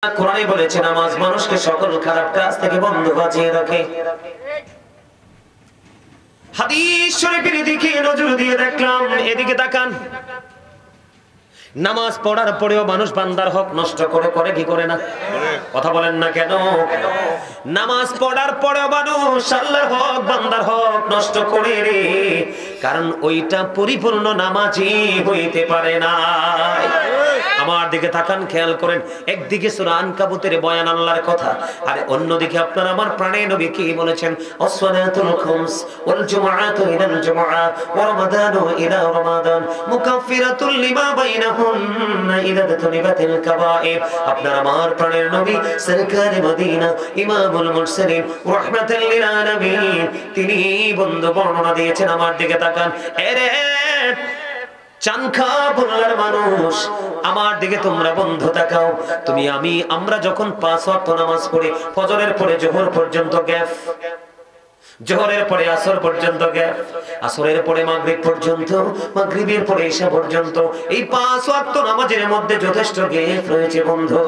কোরআনে বলেছে নামাজ মানুষকে সকল খারাপ কাজ থেকে বন্ধ বাঁচিয়ে রাখে। হাদিস শরীফের দিকে নজর দিয়ে দেখলাম, এদিকে তাকান, নামাজ পড়ার পরেও মানুষ বান্দার হক নষ্ট করে কি করে না? কথা বলেন না কেন? নামাজ পড়ার পরেও মানুষ আল্লাহর হক বান্দার হক নষ্ট করে রে, কারণ ওইটা পরিপূর্ণ নামাজই হইতে পারে না। আমার দিকে তাকান, খেয়াল করেন, একদিকে সূরা আনকাবুতের বয়ান আল্লাহর কথা, আর অন্যদিকে আপনারা আমার প্রাণের নবী কি বলেছেন? আসসালাতুল খামস ওয়াল জুমআতু ইলাল জুমআ ওয়া রমাদানু ইলা রমাদান মুকাফফিরাতুল লিমা বাইনাহুন্না ইযা তানিবাতিল কাবায়ের। আপনারা আমার প্রাণের নবী সরকারে মদিনা ইমামুল মুরসালিন রাহমাতাল লিল আলামিন তিনি বন্ধু বর্ণনা দিয়েছেন। আমার দিকে তাকান, এরে চানখা বলার মানুষ, আমার দিকে তোমরা বন্ধু তাকাও। তুমি আমি আমরা যখন 5 ওয়াক্ত নামাজ পড়ি, ফজরের পরে যোহর পর্যন্ত গ্যাপ, জোহরের পরে আসর পর্যন্ত গ্যাপ, আসরের পরে মাগরিব পর্যন্ত, মাগরিবের পরে ইশা পর্যন্ত, এই 5 ওয়াক্ত নামাজের মধ্যে যথেষ্ট গ্যাপ রয়েছে বন্ধু।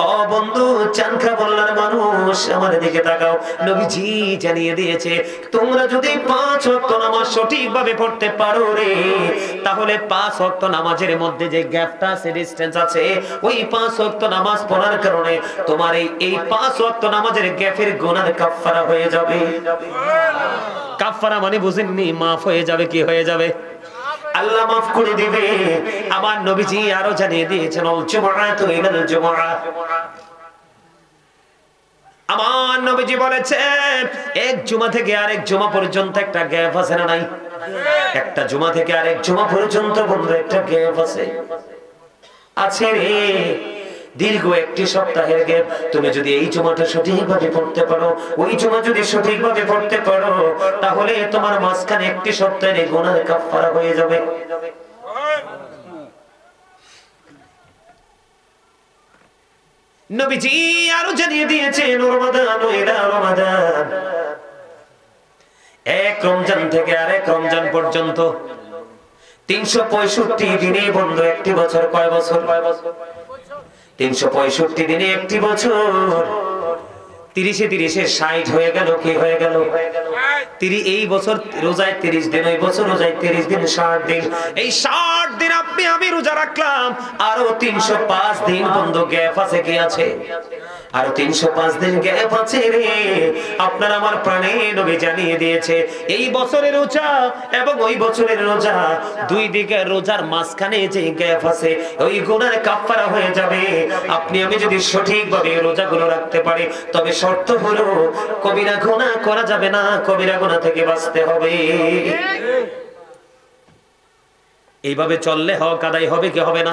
ও বন্ধু চানখা বলার মানুষ, আমার দিকে তাকাও। নবীজি জানিয়ে দিয়েছে, তোমরা যদি 5 ওয়াক্ত নামাজ সঠিকভাবে পড়তে পারো রে, তাহলে 5 ওয়াক্ত নামাজের মধ্যে যে গ্যাপটা আছে, ডিসটেন্স আছে, ওই 5 ওয়াক্ত নামাজ পড়ার কারণে তোমার এই 5 ওয়াক্ত নামাজের গ্যাপের গুনাহ কাফারা হয়ে যাবে। কাফারা মানে বুঝেননি? মাফ হয়ে যাবে। কি হয়ে যাবে? আল্লাহ মাফ করে দিবে। আমার নবীজি আরো জানিয়ে দিয়েছেন, আল জুমআতু ইলাল জুমআ। আমার নবীজি বলেছেন, এক জুমা থেকে আরেক জুমা পর্যন্ত একটা গ্যাপ আছে না নাই? একটা জুমা থেকে আরেক জুমা পর্যন্ত বন্ধু একটা গ্যাপ আছে, আছে রে। দীর্ঘ একটি সপ্তাহের গ্যাপ। তুমি যদি এই জুমাটা সঠিকভাবে পড়তে পারো, ওই জুমা যদি সঠিকভাবে পড়তে পারো, তাহলে তোমার মাঝখানে একটি সপ্তাহের গুনাহ কাফারা হয়ে যাবে। নবীজি আরো জানিয়ে দিয়েছেন, রমাদান ইলা রমাদান, এক রমজান থেকে আরেক রমজান পর্যন্ত 365 দিনে বন্ধু একটি বছর। কয় বছর? 365 দিনে একটি বছর। 30-এ 60 হয়ে গেল। কি হয়ে গেল? এই বছর রোজায় 30 দিন, ওই বছর রোজায় 30 দিন, 60 দিন। এই 60 দিন আপনি আমি রোজা রাখলাম, আরো 305 দিন বন্ধু গ্যাপ আছে। কি আছে? আরো 305 দিন গ্যাপ আছে রে। আপনার আমার প্রাণে নবী জানিয়ে দিয়েছে, এই বছরের রোজা এবং ওই বছরের রোজা, দুই দিকের রোজার মাঝখানে যে গ্যাপ আছে, ওই গুনাহ কাফারা হয়ে যাবে। আপনি আমি যদি সঠিকভাবে রোজাগুলো রাখতে পারি, তবে শর্ত হলো কবিরা গুনাহ করা যাবে না, কবিরা গুনাহ থেকে বাঁচতে হবে। এইভাবে চললে হক আদায় হবে কি হবে না?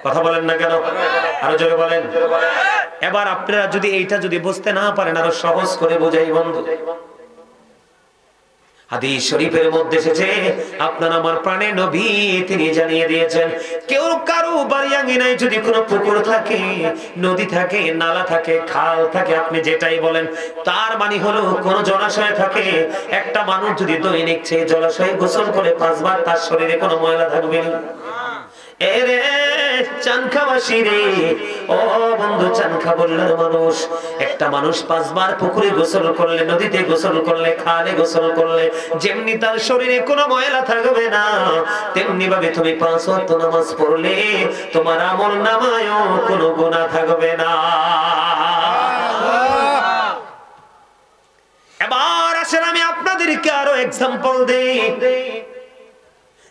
কথা বলেন না কেন? আরো জোরে বলেন। এবার আপনারা যদি এইটা যদি বুঝতে না পারেন, আরো সহজ করে বোঝাই বন্ধু। হাদিস শরীফের মধ্যে এসেছে, আপনার আমার প্রাণের নবী তিনি জানিয়ে দিয়েছেন, কেউ কারো বাড়ি আঙ্গিনায় যদি কোনো পুকুর থাকে, নদী থাকে, নালা থাকে, খাল থাকে, আপনি যেটাই বলেন, তার মানে হলো কোন জলাশয় থাকে, একটা মানুষ যদি দৈনিক সেই জলাশয়ে গোসল করে 5 বার, তার শরীরে কোনো ময়লা থাকবে না। এরে চানখাবাসী রে, ও বন্ধু চানখা বললার মানুষ, একটা মানুষ 5 বার পুকুরে গোসল করলে, নদীতে গোসল করলে, খালে গোসল করলে, যেমনি তার শরীরে কোনো ময়লা থাকবে না, তেমনি ভাবে তুমি 5 ওয়াক্ত নামাজ পড়লে তোমার আমল নামায়ও কোনো গুনাহ থাকবে না। এবার আসেন আমি আপনাদেরকে আরো এক্সাম্পল দেই।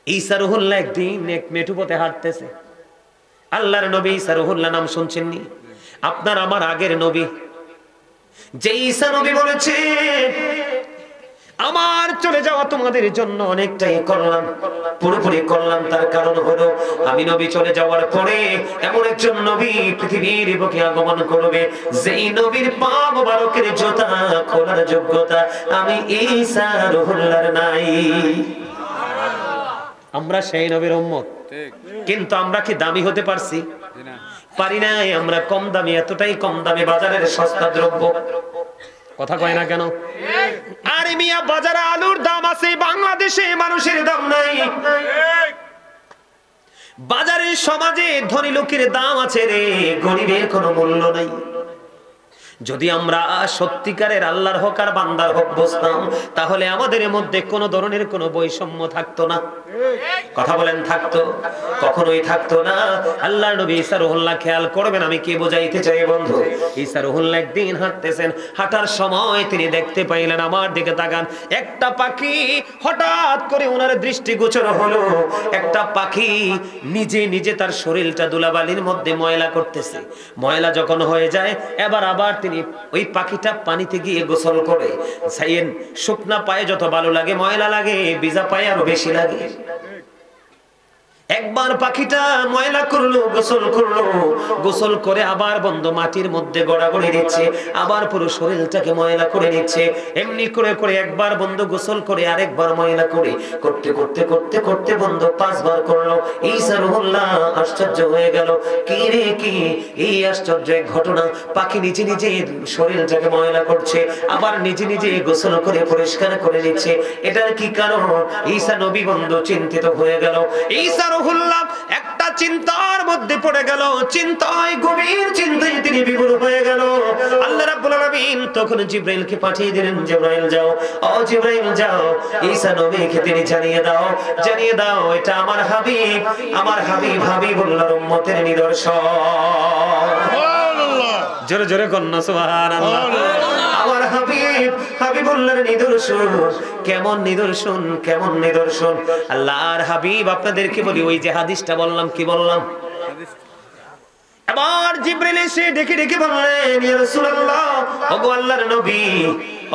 ঈসা রুহুল্লাহ একদিন এক মেঠু পথে হাঁটতেছে। আল্লাহর নবী ঈসা রুহুল্লাহ নাম শুনছেননি? আপনার আমার আগের নবী, যে ঈসা নবী বলেছে, আমার চলে যাওয়া তোমাদের জন্য অনেকটাই করলাম, পুরোপুরি করলাম। তার কারণ হলো, আমি নবী চলে যাওয়ার পরে এমন একজন নবী পৃথিবীর বুকে আগমন করবে, যেই নবীর পা মোবারকের জুতা খোলার যোগ্যতা আমি ঈসা রুহুল্লাহর নাই। আমরা সেই নবীর উম্মত, কিন্তু আমরা কি দামি হতে পারছি? পারি নাই। আমরা কম দামি, এতটাই কম দামি, বাজারের সস্তা দ্রব্য। কথা কয় না কেন? আরে মিয়া, বাজারে আলুর দাম আছে, বাংলাদেশে মানুষের দাম নাই। বাজারের সমাজে ধনী লোকের দাম আছে রে, গরিবের কোনো মূল্য নাই। যদি আমরা সত্যিকারের আল্লাহর হক আর বান্দার হক বুঝতাম, তাহলে আমাদের মধ্যে কোনো ধরনের কোনো বৈষম্য থাকতো না। কথা বলেন থাকতো? কখনোই থাকতো না। আল্লাহর নবী ঈসা রুহুল্লাহ, খেয়াল করবেন আমি কি বোঝাইতে চাই বন্ধু। ঈসা রুহুল্লাহ একদিন হাঁটতেছেন, হাঁটার সময় তিনি দেখতে পাইলেন, আমার দিকে তাকান, একটা পাখি হঠাৎ করে ওনার দৃষ্টিগোচর হলো। একটা পাখি নিজে নিজে তার শরীরটা ধুলাবালির মধ্যে ময়লা করতেছে। ময়লা যখন হয়ে যায়, আবার তিনি ওই পাখিটা পানিতে গিয়ে গোসল করে। শুকনা পায়ে যত ভালো লাগে, ময়লা লাগে, ভিজা পায়ে আরো বেশি লাগে। একবার পাখিটা ময়লা করলো, গোসল করলো, গোসল করে আবার বন্ধ মাটির মধ্যে গড়াগড়ি দিচ্ছে, আবার পুরো শরীরটাকে ময়লা করে নিচ্ছে। এমনি করে করে একবার বন্ধ গোসল করে আরেকবার ময়লা করে, করতে করতে করতে করতে বন্ধ 5 বার করলো। ঈসা রুহুল্লাহ আশ্চর্য হয়ে গেল, কি রে কি এই আশ্চর্য এক ঘটনা। পাখি নিজে নিজে শরীরটাকে ময়লা করছে, আবার নিজে নিজে গোসল করে পরিষ্কার করে নিচ্ছে, এটার কি কারণ? ঈসা নবী বন্ধ চিন্তিত হয়ে গেল। ঈসা রুহুল্লাহ একটা চিন্তার মধ্যে পড়ে গেল, চিন্তায় গভীর চিন্তায় তিনি বিভোর হয়ে গেল। আল্লাহ রাব্বুল আলামিন তখন জিবরাইলকে পাঠিয়ে দিলেন, জিবরাইল যাও, ও জিবরাইল যাও, ঈসা নবীকে তিনি জানিয়ে দাও এটা আমার হাবিব, আমার হাবিবুল্লাহর উম্মতের নিদর্শন। সুবহানাল্লাহ, জোরে জোরে কন্না সুবহানাল্লাহ। আমার হাবিবুল্লাহর নিদর্শন। কেমন নিদর্শন, কেমন নিদর্শন? আল্লাহর হাবিব, আপনাদেরকে বলি, ওই যে হাদিসটা বললাম, কি বললাম? এবার জিবরাইল এসে ডেকে ডেকে বললেন, ইয়া রাসূলুল্লাহ, ওগো আল্লাহর নবী,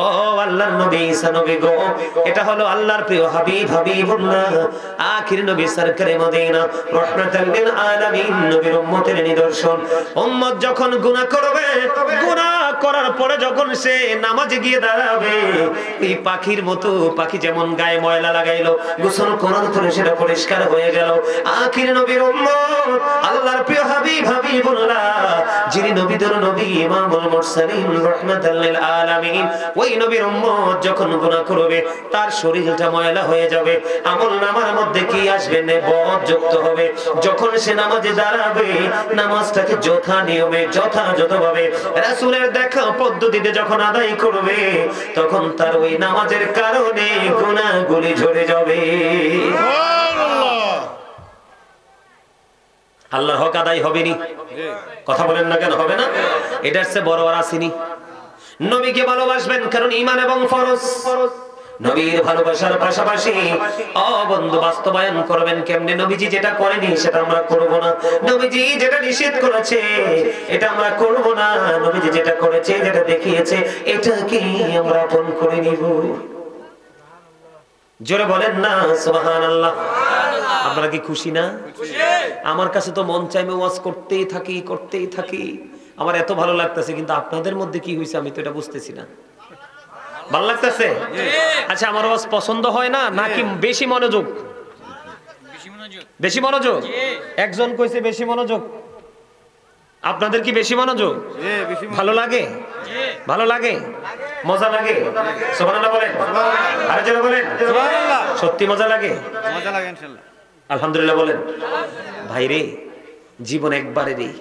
ও আল্লাহর নবী ঈসা নবী গো, এটা হলো আল্লাহর প্রিয় হাবিবুল্লাহ, আখির নবী সরকারে মদিনা, রাহমাতাল লিল আলামিন, নবীর উম্মতের নিদর্শন। উম্মত যখন গুনাহ করবে, গুনাহ করার পরে যখন সে নামাজে গিয়ে দাঁড়াবে, এই পাখির মতো, পাখি যেমন গায়ে ময়লা লাগাইলো, গোসল করার পরে সেটা পরিষ্কার হয়ে গেল। আখির নবীর উম্মত, আল্লাহর প্রিয় হাবিবুল্লাহ, যিনি নবীদের নবী, ইমামুল মুরসালিন, রাহমাতাল লিল আলামিন, ওই নবীর উম্মত যখন গুনাহ করবে, তার শরীরটা ময়লা হয়ে যাবে, আমলনামার মধ্যে কি আসবে? নেবত যুক্ত হবে। যখন সে নামাজে দাঁড়াবে, নামাজটাকে যথা নিয়মে যথাযথভাবে রাসূলের দেখা পদ্ধতিতে যখন আদায় করবে, তখন তার ওই নামাজের কারণে গুনাহগুলি ঝরে যাবে। সুবহানাল্লাহ। আল্লাহর হক আদায় হবে নি? কথা বলেন না কেন, হবে না? এটার চেয়ে বড় আর আসেনি। নবীকে ভালোবাসবেন, কারণ ঈমান এবং ফরজ। নবীর ভালোবাসার পাশাপাশি বন্ধু বাস্তবায়ন করবেন কেমনে? নবীজি যেটা করেনি সেটা আমরা করব না, নবীজি যেটা নিষেধ করেছে এটা আমরা করব না, নবীজি যেটা করেছে, যেটা দেখিয়েছে, এটা কি আমরা আপন করে নিব? জোরে বলেন না সুবহানাল্লাহ। আপনারা কি খুশি না? আমার কাছে তো মন চাইবে ওয়াজ করতেই থাকি। আমার এত ভালো লাগতেছে, কিন্তু আপনাদের মধ্যে কি হয়েছে আমি তো এটা বুঝতেছি না। ভালো লাগতেছে? আচ্ছা, আমার ওয়াজ পছন্দ হয় না নাকি বেশি মনোযোগ? বেশি মনোযোগ। একজন কইছে বেশি মনোযোগ। আপনাদের কি বেশি মনোযোগ? ভালো লাগে? ভালো লাগে? মজা লাগে? সুবহানাল্লাহ বলেন, আর যারা বলেন সুবহানাল্লাহ। সত্যি মজা লাগে? মজা লাগে ইনশাআল্লাহ। আলহামদুলিল্লাহ বলেন। ভাইরে, জীবন একবারেরই,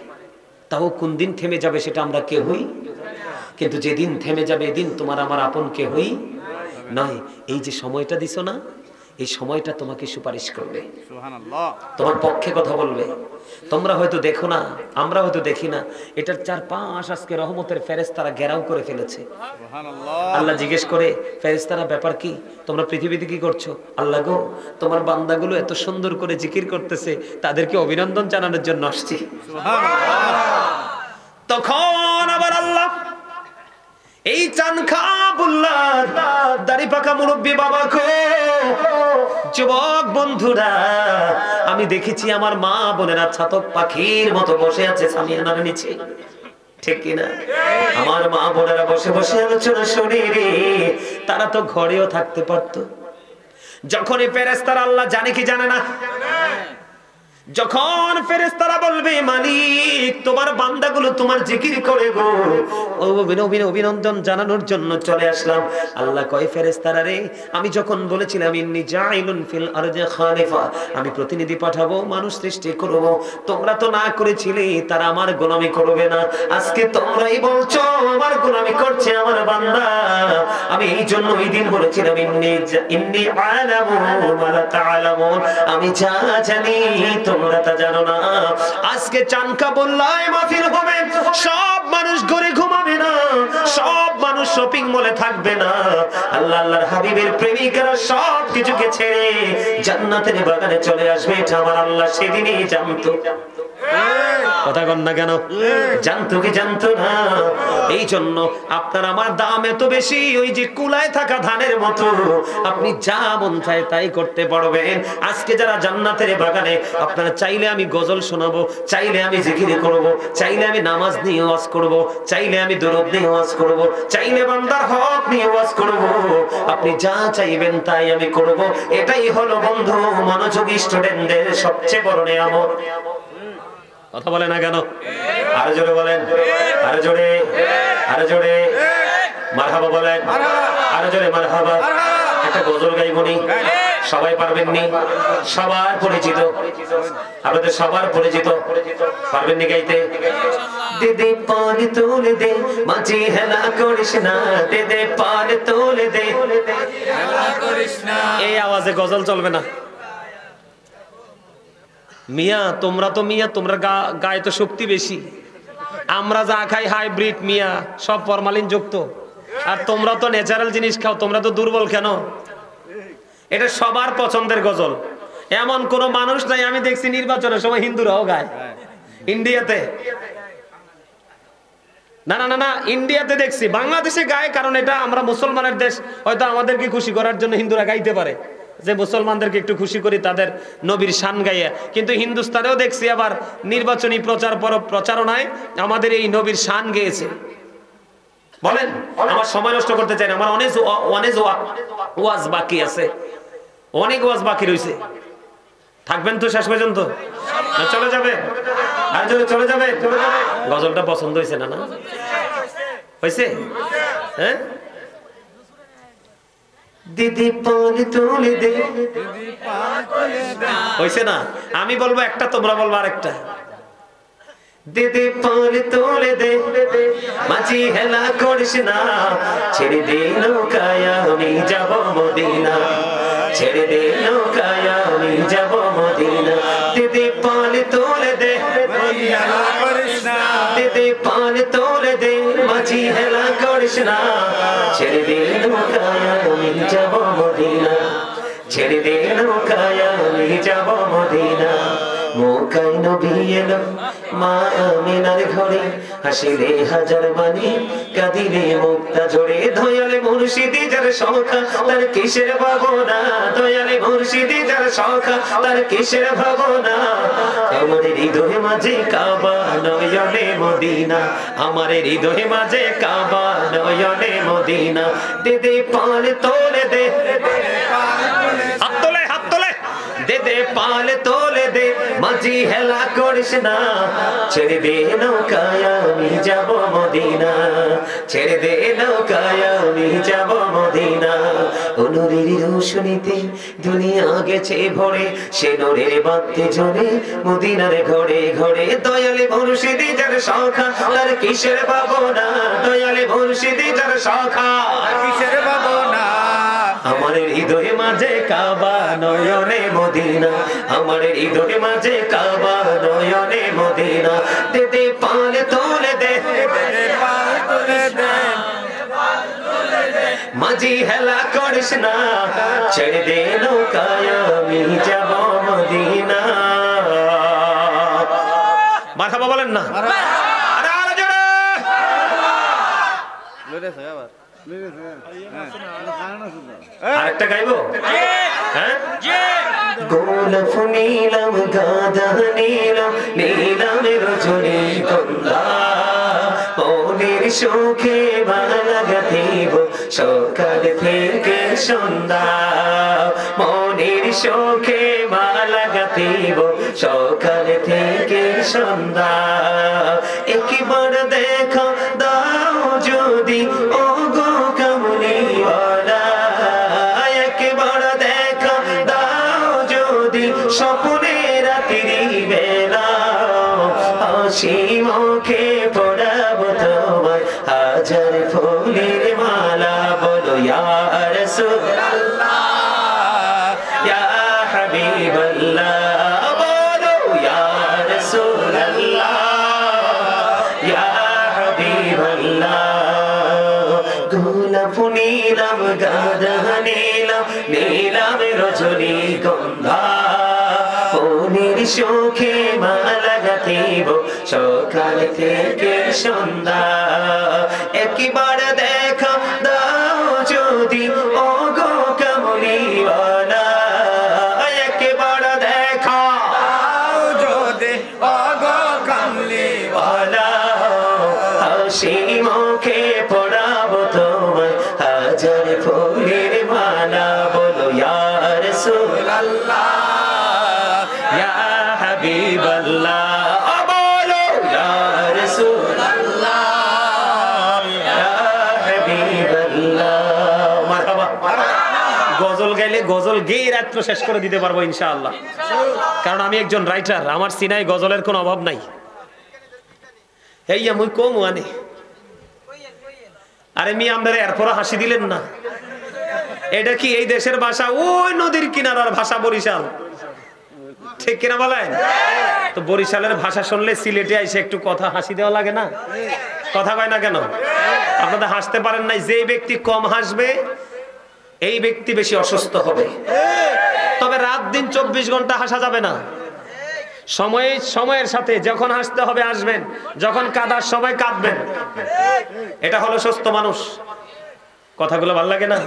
তাও কোন দিন থেমে যাবে সেটা আমরা কেউই, কিন্তু যেদিন থেমে যাবে এদিন তোমার আমার আপন কেউই নয়। এই যে সময়টা দিছো না, এই সময়টা তোমাকে সুপারিশ করবে, সুবহানাল্লাহ, তোমার পক্ষে কথা বলবে। তোমরা হয়তো দেখো না, আমরা হয়তো দেখি না, এটার 4-5 আজকে রহমতের ফেরেশতারা ঘেরাও করে ফেলেছে। সুবহানাল্লাহ। আল্লাহ জিজ্ঞেস করে, ফেরেশতারা ব্যাপার কি? তোমরা পৃথিবীতে কি করছো? আল্লাহ গো, তোমার বান্দাগুলো এত সুন্দর করে জিকির করতেছে, তাদেরকে অভিনন্দন জানানোর জন্য আসছি। সুবহানাল্লাহ। তখন আবার আল্লাহ এই চানখাবুল্লাহ দাড়ি পাকা মুরব্বী বাবাকে, যুবক বন্ধুরা, আমি দেখেছি আমার মা বোনেরা ছাতক পাখির মতো বসে আছে সামিয়ানার নিচে, ঠিক কিনা? আমার মা বোনেরা বসে বসে আলোচনা শুনি রে, তারা তো ঘরেও থাকতে পারতো। যখনই ফেরেশতারা, আল্লাহ জানে কি জানে না, যখন ফেরেশতারা বলবে মালিক তোমার বান্দাগুলো তোমার জিকির করে গো, ও অভিনন্দন জানানোর জন্য চলে আসলাম। আল্লাহ কয় ফেরেশতারা রে, আমি যখন বলেছিলাম ইন্নী জাইলুন ফিল আরদি খালিফা, আমি প্রতিনিধি পাঠাবো, মানুষ সৃষ্টি করব, তোমরা তো না করেছিলে তারা আমার গোলামি করবে না, আজকে তোমরাই বলছো আমার গোলামি করছে আমার বান্দা। আমি এই জন্য ওই দিন বলেছিলাম ইন্নী আলামু মা লা তা'লামুন, আমি যা জানি তোমরা তা জানো না। আজকে চানকা বললাই মাহফিল হবে, সব মানুষ ঘরে ঘুমাবে না, সব মানুষ শপিং মলে থাকবে না, আল্লাহ আল্লাহর হাবিবের প্রেমিকেরা সব কিছুকে ছেড়ে জান্নাতের বাগানে চলে আসবে, এটা আমার আল্লাহ সেদিনই জানতো। কথা কন না কেন? জানতো কি জানতো না? এই জন্য আপনার আমার দাম এত বেশি, ওই যে কুলায় থাকা ধানের মতো, আপনি যা মন চায় তাই করতে পারবেন। আজকে যারা জান্নাতের বাগানে, আপনারা চাইলে আমি গজল শোনাবো, চাইলে আমি জিকির করব, চাইলে আমি নামাজ নিয়ে ওয়াজ করব, চাইলে আমি দরুদ নিয়ে ওয়াজ করব, চাইলে বান্দার হক নিয়ে ওয়াজ করব, আপনি যা চাইবেন তাই আমি করব। এটাই হলো বন্ধু মনোযোগী স্টুডেন্টদের সবচেয়ে বড় নিয়ামত। কথা বলে না কেন? আরো জোরে বলেন, আরো জোরে, আরো জোরে মারহাবা বলেন, আরো জোরে মারহাবা। একটা গজল গাইবনি, সবাই পারবেন নি? সবার পরিচিত, আপনাদের সবার পরিচিত, পারবেন নি গাইতে? দিদি পাল তুলে দে মাঝি হেলা করিস না, দিদি পাল তুলে দে হেলা করিস না। এই আওয়াজে গজল চলবে না মিয়া। তোমরা তো মিয়া, তোমরা গায়ে তো শক্তি বেশি, আমরা যা খাই হাইব্রিড মিয়া, সব ফরমালিন যুক্ত, আর তোমরা তো ন্যাচারাল জিনিস খাও, তোমরা তো দুর্বল কেন? এটা সবার পছন্দের গজল, এমন কোন মানুষ নাই আমি দেখছি নির্বাচনের সময় হিন্দুরাও গায়। ইন্ডিয়াতে না না না না, ইন্ডিয়াতে দেখছি, বাংলাদেশে গায়, কারণ এটা আমরা মুসলমানের দেশ, হয়তো আমাদেরকে খুশি করার জন্য হিন্দুরা গাইতে পারে, যে মুসলমানদেরকে একটু খুশি করি তাদের নবীর শান গাইয়া। কিন্তু হিন্দুস্তানেও দেখছি আবার নির্বাচনী প্রচারণায় আমাদের এই নবীর শান গেয়েছে। বলেন, আমার সময় নষ্ট করতে চাই না, আমার অনেক ওয়াজ বাকি আছে, অনেক ওয়াজ বাকি রয়েছে। থাকবেন তো শেষ পর্যন্ত? না চলে যাবে? আর যদি চলে যাবে? গজলটা পছন্দ হয়েছে না? না হয়েছে? হ্যাঁ, দিদি পাল তুলে দে, হয়েছে না? আমি বলবো একটা, তোমরা বলবো আরেকটা। দিদি পাল তুলে দে মাঝি হেলা করিস না, ছেড়ে দে নৌকায় আমি যাব মদিনা, ছেড়ে দে নৌকায় আমি যাব মদিনা। দিদি পাল তুলে দে হেলা করিস না, দিদি পাল তুলে দে মাঝি হেলা করিস না, ছেড়ে দে নৌকায় আমি যাব মদিনা, ছেড়ে দে নৌকায় আমি যাব মদিনা। মৌকায় নবী এলো মা আমিনার ঘরে, হাসিলে হাজার বাণী কাঁদিলে মুক্তা ঝরে, দয়ালে মুর্শিদি যার সখা তার কিসের ভাবনা, দয়ালে মুর্শিদি যার সখা তার কিসের ভাবনা। আমার হৃদয়ে মাঝে কাবা নয়নে মদিনা, আমার হৃদয়ে মাঝে কাবা নয়নে মদিনা। দিদি পাল তোলে দে, হাত তোলে, হাত তোলে, দে দে পাল তোলে দে মাঝি হেলা করিস না, ছেড়ে দে নৌকায় আমি যাব মদিনা, ছেড়ে দে নৌকায় আমি যাব মদিনা। অনুরের রোশনীতে দুনিয়া গেছে ভরে, সে নূরের বাতি জ্বলে মদিনার ঘরে ঘরে। দয়ালে মুর্শিদি যার সখা তার কিসের ভাবনা, দয়ালে মুর্শিদি যার সখা কিসের ভাবনা। আমার হৃদয়ে মাঝে কাবা নয়নে মদিনা, আমার হৃদয়ে মাঝে কাবা নয়নে মদিনা। দিদি পাল তোলে দে, পাল তোলে দে মাঝি হেলা করিস না, ছেড়ে দে নৌকায় আমি যাব মদিনা। মারহাবা বলেন না? আরে আরে জোরে আরেকটা গাইবো? হ্যাঁ, গোলাপ নীলাম গাঁদা নীলাম নীলামের রজনী গন্ধা, মনের মনের সুখে মালা গাঁথিব সকাল থেকে সন্ধ্যা মনের সুখে মালা গাঁথিব সকাল থেকে সন্ধ্যা একবার দেখা দাও যদি ও গো কামলিওয়ালা একবার দেখা দাও যদি স্বপ্নে রাত্রি বেলা হাসি মুখে পড়াবো তোমার হাজার ফুলের মালা বলো ইয়া রাসূলুল্লাহ ইয়া হাবিবাল্লাহ বলো ইয়া রাসূলুল্লাহ ইয়া হাবিবাল্লাহ গোলাপ নীলাম গাঁদা নীলাম নীলাম রজনীগন্ধা মনের সুখে মালা গাঁথিব সকাল থেকে সন্ধ্যা একবার দেখা দাও যদি ও গো কামলিওয়ালা একবার দেখা দাও যদি ও গো কামলিওয়ালা হাসি মুখে পড়াবো তোমার হাজার ফুলের মালা বলো ইয়া রাসূলুল্লাহ ইয়া হাবিবাল্লাহ বলো ইয়া রাসূলুল্লাহ ইয়া হাবিবাল্লাহ মারহাবা গজল গাইলে গজল গেয়ে রাত্র শেষ করে দিতে পারবো ইনশাআল্লাহ কারণ আমি একজন রাইটার আমার সিনায় গজলের কোনো অভাব নাই এইয়া মুই কম আনে আরে মি আপনারা এরপর হাসি দিলেন না এটা কি এই দেশের ভাষা ওই নদীর কিনারার ভাষা বরিশাল ঠিক কিনা বলেন তো বরিশালের ভাষা শুনলে সিলেটে এসে একটু কথা হাসি দেওয়া লাগে না কথা কয় না কেন আপনারা হাসতে পারেন নাই যে ব্যক্তি কম হাসবে এই ব্যক্তি বেশি অসুস্থ হবে তবে রাত দিন 24 ঘন্টা হাসা যাবে না সময়ের সাথে যখন হাসতে হবে হাসবেন যখন কাঁদার সময় কাঁদবেন এটা হলো সুস্থ মানুষ কথাগুলো ভালো লাগে না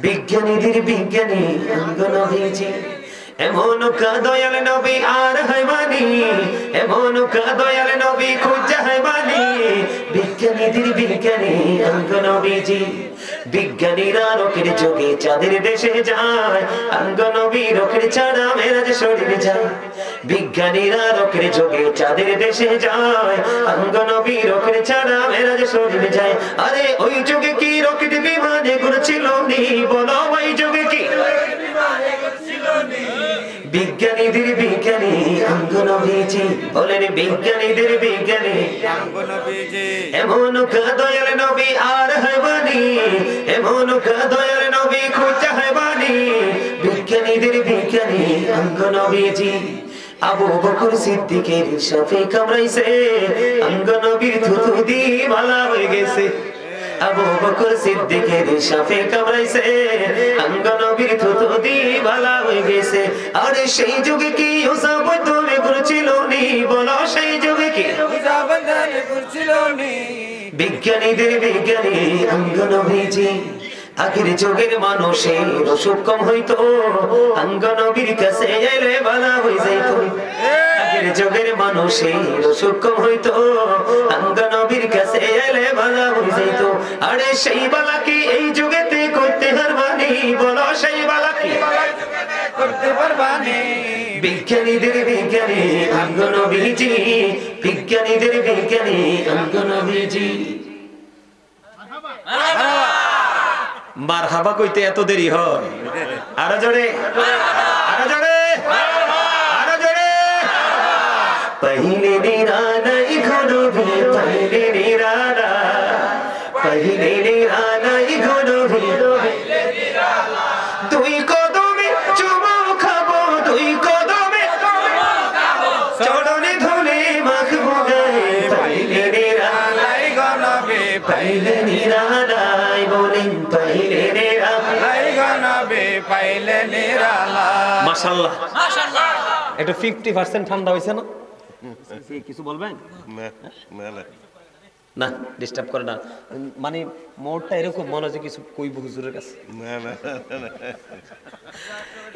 বিজ্ঞানীদের বিজ্ঞানী অঙ্গনবীজি এমন দয়াল নবী আর হাইবানি এমন দয়াল নবী খুঁজা হাইবানি বিজ্ঞানীদের বিজ্ঞানী অঙ্গনবীজি বিজ্ঞানীরা রকের যোগে চাঁদের দেশে যায় অঙ্গনবী রকের ছাড়া মেরাজ শরীরে যায় বিজ্ঞানীরা রকের যোগে চাঁদের দেশে যায় অঙ্গনবী রকের ছাড়া মেরাজ শরীরে যায় আরে ওই যুগে কি রকেট বিমানে ঘুরছিল নি বলো ওই যুগে কি বিজ্ঞানীদের বিজ্ঞানী অঙ্গনবীজি বলেন বিজ্ঞানীদের বিজ্ঞানী অঙ্গনবীজি এমন দয়াল নবী আর হাইবানি এমন দয়াল নবী খুঁজা হাইবানি বিজ্ঞানীদের বিজ্ঞানী অঙ্গনবীজি আবু বকর সিদ্দিকের সাফে কামড়াইছে অঙ্গনবীর থুতু দি ভালা হয়ে গেছে আবু বকর সিদ্দিকের সাফে কামড়াইছে অঙ্গনবীর থুতু দি ভালা হয়ে গেছে আরে সেই যুগে কি ওসব তুমি করছিল নি বলো সেই যুগে কি ওসব তুমি করছিল নি বিজ্ঞানীদের বিজ্ঞানী অঙ্গনবীজি আগের যুগের মানুষের অসুখ কম হইতো অঙ্গনবীর কাছে এলে ভালা হয়ে যাইতো আগের যুগের মানুষের অসুখ কম হইতো অঙ্গনবীর কাছে এলে ভালা হয়ে যাইতো আরে সেই বালা কি এই যুগেতে করতে পারবানি বলো সেই বালা কি করতে পারবানি বিজ্ঞানীদের বিজ্ঞানী অঙ্গনবীজি বিজ্ঞানীদের বিজ্ঞানী অঙ্গনবীজি মারহাবা কইতে এত দেরি হয় আরো জোরে আরো জোরে আরো জোরে পहिले নিরালাই ঘনবি পहिले নিরালা পहिले নিরালাই ঘনবি তুই কদমে চুমো খাবো তুই কদমে চরণে ধুলে মাখবো গায়ে পहिले নিরালাই ঘনবি পहिले নিরালাই বলেন পहिले নিরালাই ঘনবি পहिले নিরালাই মাশাআল্লাহ মাশাআল্লাহ একটু 50% ঠান্ডা হইছে না কিছু বলবেন না ডিস্টার্ব করে না, মানে মোড়টা এরকম মনে হচ্ছে কিছু কইব হুজুরের কাছে।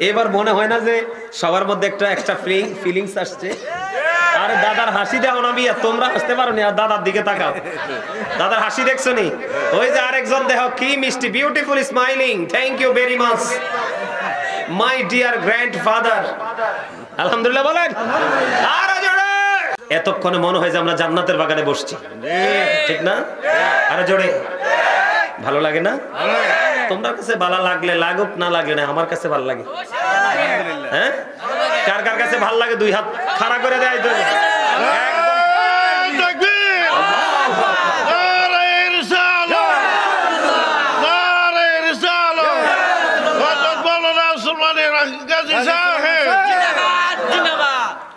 এবার মনে হয় না যে সবার মধ্যে একটা এক্সট্রা ফিলিংস আসছে? আরে দাদার হাসি দেখো না মিয়া, তোমরা হাসতে পারো নি, আর দাদার দিকে তাকাও, দাদার হাসি দেখছো নি? ওই যে আরেকজন দেখো কি মিষ্টি, beautiful smiling, thank you very much my dear grandfather. আলহামদুলিল্লাহ বলেন। আর জোরে এতক্ষণে মনে হয় যে আমরা জান্নাতের বাগানে বসছি, ঠিক না? আরে জোরে ভালো লাগে না? তোমার কাছে ভালো লাগলে লাগুক, না লাগলে না, আমার কাছে ভালো লাগে। হ্যাঁ, কার কার কাছে ভালো লাগে দুই হাত খাড়া করে দেয় তো।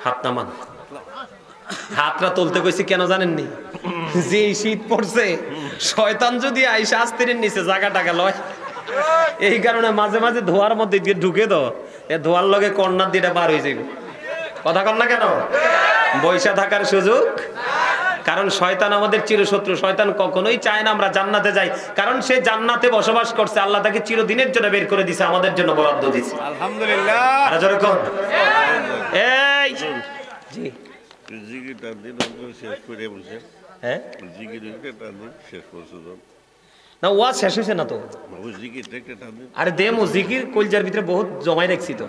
হাত নামান, হাতটা তুলতে কইছি কেন জানেননি? যে শীত পড়ছে, শয়তান যদি আইসা আস্তিরের নিচে জায়গা টাকা লয়, এই কারণে মাঝে মাঝে ধোয়ার মধ্যে দিয়ে ঢুকে দাও, এ ধোয়ার লগে কর্নার দিয়ে পার হয়ে যাবে। কথা কন না কেন? বৈশা থাকার সুযোগ, কারণ শয়তান আমাদের চিরশত্রু। শয়তান কখনোই চায় না আমরা জান্নাতে যাই, কারণ সে জান্নাতে বসবাস করছে, আল্লাহ তাকে চিরদিনের জন্য বের করে দিয়েছে, আমাদের জন্য বরাদ্দ দিয়েছে। আলহামদুলিল্লাহ। আর জোরে কোন এই জি জিকিরটা দিন শেষ করে বলছে। হ্যাঁ জিকিরটা দিন শেষ করছে না, ওয়াজ শেষ হয়েছে না তো। আরে দেমু জিকির কলজার ভিতরে বহুত জমাই রাখছি তো।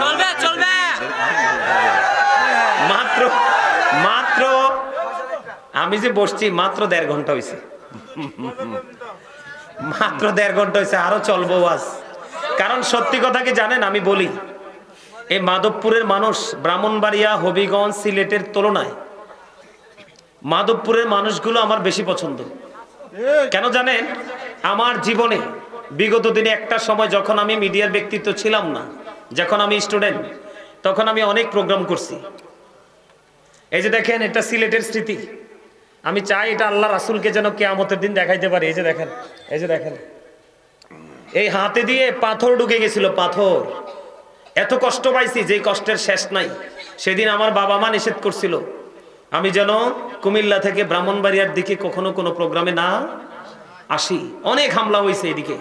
চলবে চলবে। মাত্র মাত্র আমি যে বসছি মাত্র 1.5 ঘন্টা হয়েছে, মাত্র 1.5 ঘন্টা হয়েছে, আরো চলবো ওয়াজ। কারণ সত্যি কথা কি জানেন, আমি বলি এই মাধবপুরের মানুষ ব্রাহ্মণবাড়িয়া, হবিগঞ্জ, সিলেটের তুলনায় মাধবপুরের মানুষগুলো আমার বেশি পছন্দ। কেন জানেন? আমার জীবনে বিগত দিনে একটা সময় যখন আমি মিডিয়ার ব্যক্তিত্ব ছিলাম না, যখন আমি স্টুডেন্ট, তখন আমি অনেক প্রোগ্রাম করছি। এই যে দেখেন, এটা সিলেটের স্মৃতি। আমি চাই এটা আল্লাহ রাসূলকে যেন কিয়ামতের দিন দেখাইতে পারি। এই যে দেখেন, এই যে দেখেন, এই হাতে দিয়ে পাথর ঢুকে গেছিল, পাথর। এত কষ্ট পাইছি যে কষ্টের শেষ নাই। সেদিন আমার বাবা মা নিষেধ করছিল আমি যেন কুমিল্লা থেকে ব্রাহ্মণবাড়িয়ার দিকে কখনো কোনো প্রোগ্রামে না আসি। অনেক হামলা হয়েছে এদিকে।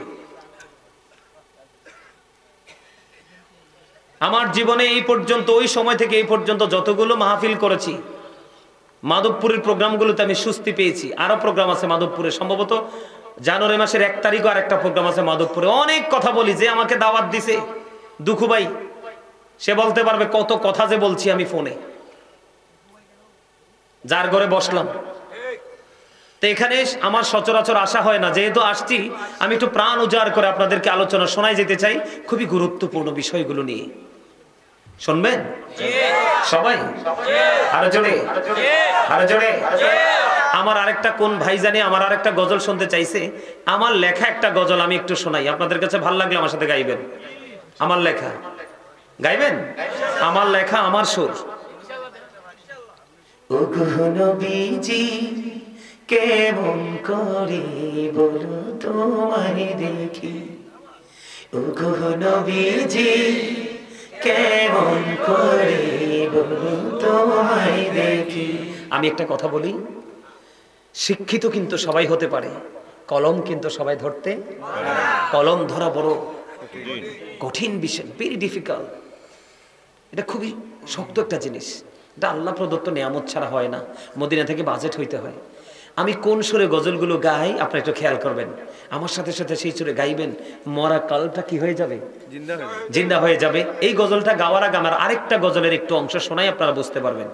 আমার জীবনে এই পর্যন্ত, ওই সময় থেকে এই পর্যন্ত যতগুলো মাহফিল করেছি, মাধবপুরের প্রোগ্রামগুলোতে আমি সুস্থি পেয়েছি। আরো প্রোগ্রাম আছে মাধবপুরে, সম্ভবত জানুয়ারি মাসের 1 তারিখও আরেকটা প্রোগ্রাম আছে মাধবপুরে। অনেক কথা বলি, যে আমাকে দাওয়াত দিছে দুঃখু ভাই, সে বলতে পারবে কত কথা যে বলছি আমি ফোনে, যার ঘরে বসলাম। তো এখানে আমার সচরাচর আসা হয় না, যেহেতু আসছি আমি একটু প্রাণ উজাড় করে আপনাদেরকে আলোচনা শোনাই যেতে চাই খুবই গুরুত্বপূর্ণ বিষয়গুলো নিয়ে। শুনবেন সবাই? আরো জোরে, আরো জোরে। আমার আরেকটা কোন ভাই জানি আমার আরেকটা গজল শুনতে চাইছে। আমার লেখা একটা গজল আমি একটু শোনাই, আপনাদের কাছে ভালো লাগলে আমার সাথে গাইবেন। আমার লেখা গাইবেন? আমার লেখা, আমার সুর। ওগো নবীজি কেমন করে বলো তোমায় দেখি, ওগো নবীজি কেমন করে বলো তোমায় দেখি। আমি একটা কথা বলি, শিক্ষিত কিন্তু সবাই হতে পারে, কলম কিন্তু সবাই ধরতে, কলম ধরা বড় কঠিন বিষয়, ভেরি ডিফিকাল্ট। এটা খুবই শক্ত একটা জিনিস, এটা আল্লাহ প্রদত্ত নিয়ামত ছাড়া হয় না, মদিনা থেকে বাজেট হইতে হয়। আমি কোন সুরে গজলগুলো গাই আপনারা একটু খেয়াল করবেন, আমার সাথে সাথে সেই সুরে গাইবেন, মরা কালটা কি হয়ে যাবে, জিন্দা হয়ে যাবে। এই গজলটা গাওয়ার আগে আমার আরেকটা গজলের একটু অংশ শোনাই, আপনারা বুঝতে পারবেন।